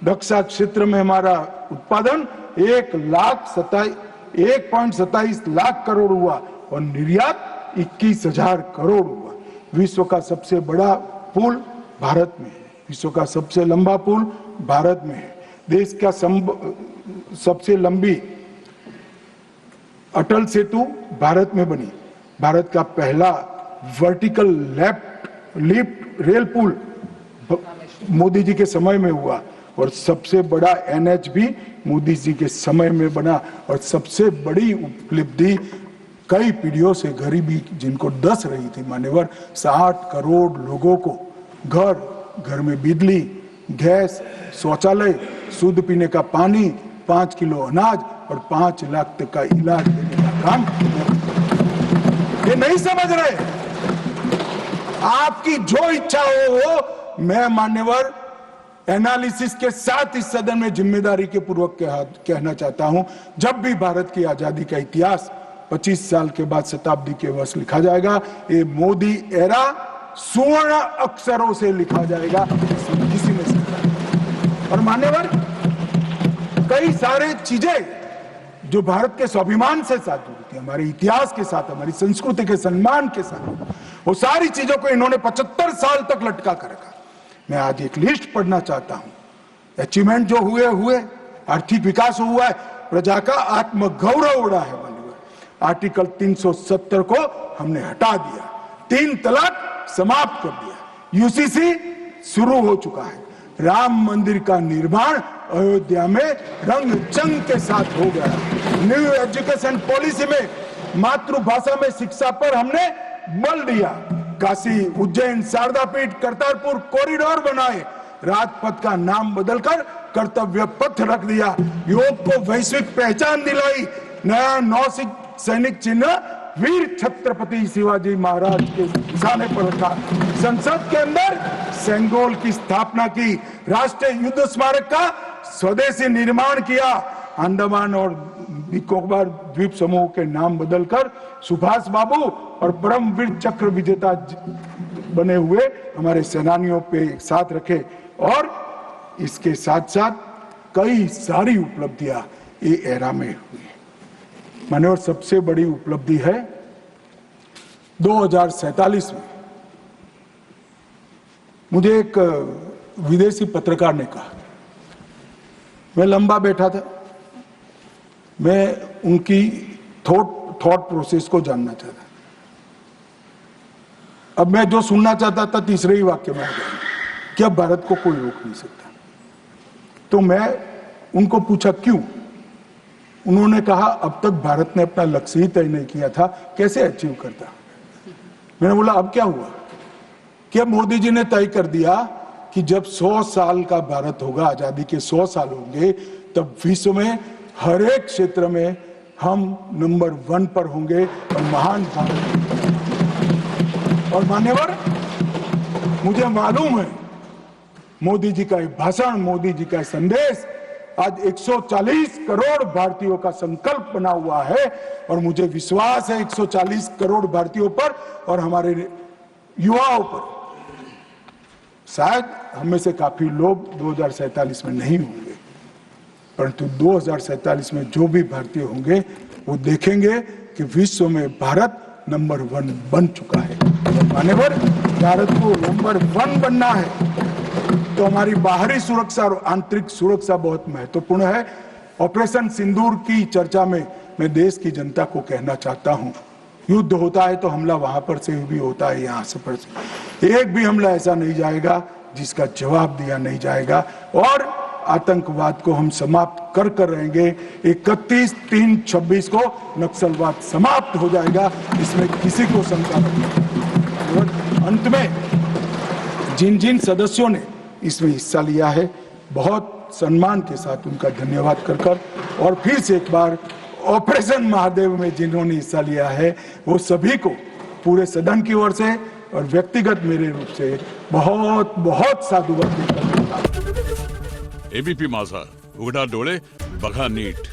रक्षा क्षेत्र में हमारा उत्पादन 1.27 लाख करोड़ हुआ और निर्यात 21,000 करोड़ हुआ। विश्व का सबसे बड़ा पुल भारत में है। विश्व का सबसे लंबा पुल भारत में है। देश का सबसे लंबी अटल सेतु भारत में बनी। भारत का पहला वर्टिकल लिफ्ट रेल पुल मोदी जी के समय में हुआ और सबसे बड़ा एनएच भी मोदी जी के समय में बना। और सबसे बड़ी उपलब्धि कई पीढ़ियों से गरीबी जिनको डस रही थी, मान्यवर, 60 करोड़ लोगों को घर में बिजली, गैस, शौचालय, शुद्ध पीने का पानी, 5 किलो अनाज और 5 लाख तक का इलाज देने का काम। ये नहीं समझ रहे। आपकी जो इच्छा हो, मैं मान्यवर एनालिसिस के साथ इस सदन में जिम्मेदारी के पूर्वक कहना चाहता हूं, जब भी भारत की आजादी का इतिहास 25 साल के बाद शताब्दी के वर्ष लिखा जाएगा, ये मोदी एरा स्वर्ण अक्षरों से लिखा जाएगा, किसी ने समझा। और मान्यवर, कई सारे चीजें जो भारत के स्वाभिमान से साथ जुड़ी थी, हमारे इतिहास के साथ, हमारी संस्कृति के सम्मान के साथ, वो सारी चीजों को इन्होंने 75 साल तक लटका कर रखा। मैं आज एक लिस्ट पढ़ना चाहता हूं। अचीवमेंट जो हुए, आर्थिक विकास हुआ है, प्रजा का आत्मगौरव उड़ा है। आर्टिकल 370 को हमने हटा दिया, 3 तलाक समाप्त कर दिया, यूसीसी शुरू हो चुका है, राम मंदिर का निर्माण अयोध्या में रंग चंग के साथ हो गया। न्यू एजुकेशन पॉलिसी में मातृभाषा में शिक्षा पर हमने बल दिया। काशी, उज्जैन, शारदा पीठ, करतारपुर कॉरिडोर बनाए, राजपथ का नाम बदलकर कर्तव्य पथ रख दिया, योग को वैश्विक पहचान दिलाई, नया सैनिक चिन्ह वीर छत्रपति शिवाजी महाराज के निशाने पर रखा, संसद के अंदर सेंगोल की स्थापना की, राष्ट्रीय युद्ध स्मारक का स्वदेशी निर्माण किया, अंडमान और निकोबार द्वीप समूह के नाम बदलकर सुभाष बाबू और परमवीर चक्र विजेता बने हुए हमारे सेनानियों पे एक साथ रखे। और इसके साथ साथ कई सारी उपलब्धियां ये एरा में हुई। मान्यवर, सबसे बड़ी उपलब्धि है 2047 में मुझे एक विदेशी पत्रकार ने कहा, मैं लंबा बैठा था, मैं उनकी थॉट प्रोसेस को जानना चाहता। अब मैं जो सुनना चाहता था तीसरे ही वाक्य में आ गया कि अब भारत को कोई रोक नहीं सकता। तो मैं उनको पूछा क्यों? उन्होंने कहा अब तक भारत ने अपना लक्ष्य ही तय नहीं किया था, कैसे अचीव करता। मैंने बोला अब क्या हुआ? कि अब मोदी जी ने तय कर दिया कि जब 100 साल का भारत होगा, आजादी के 100 साल होंगे, तब विश्व में हर एक क्षेत्र में हम नंबर 1 पर होंगे और महान भारत। और मान्यवर, मुझे मालूम है मोदी जी का भाषण, मोदी जी का संदेश आज 140 करोड़ भारतीयों का संकल्प बना हुआ है। और मुझे विश्वास है 140 करोड़ भारतीयों पर और हमारे युवाओं पर। शायद हम में से काफी लोग 2047 में नहीं होंगे, परंतु 2047 में जो भी भारतीय होंगे वो देखेंगे कि विश्व में भारत नंबर 1 बन चुका है। मान्यवर, भारत को नंबर 1 बनना है तो हमारी बाहरी सुरक्षा और आंतरिक सुरक्षा बहुत महत्वपूर्ण है। ऑपरेशन सिंदूर की चर्चा में मैं देश की जनता को कहना चाहता हूं, युद्ध होता है तो हमला वहां पर से भी होता है, यहां से पर से एक भी हमला ऐसा नहीं जाएगा जिसका जवाब दिया नहीं जाएगा और आतंकवाद को हम समाप्त कर रहेंगे। 31/3/26 को नक्सलवाद समाप्त हो जाएगा, इसमें किसी को शंका नहीं। और अंत में जिन जिन सदस्यों ने इसमें हिस्सा लिया है, बहुत सम्मान के साथ उनका धन्यवाद कर और फिर से एक बार ऑपरेशन महादेव में जिन्होंने हिस्सा लिया है वो सभी को पूरे सदन की ओर से और व्यक्तिगत मेरे रूप से बहुत बहुत साधुवाद देता हूं। एबीपी माझा, उघडा डोळे बघा नीट।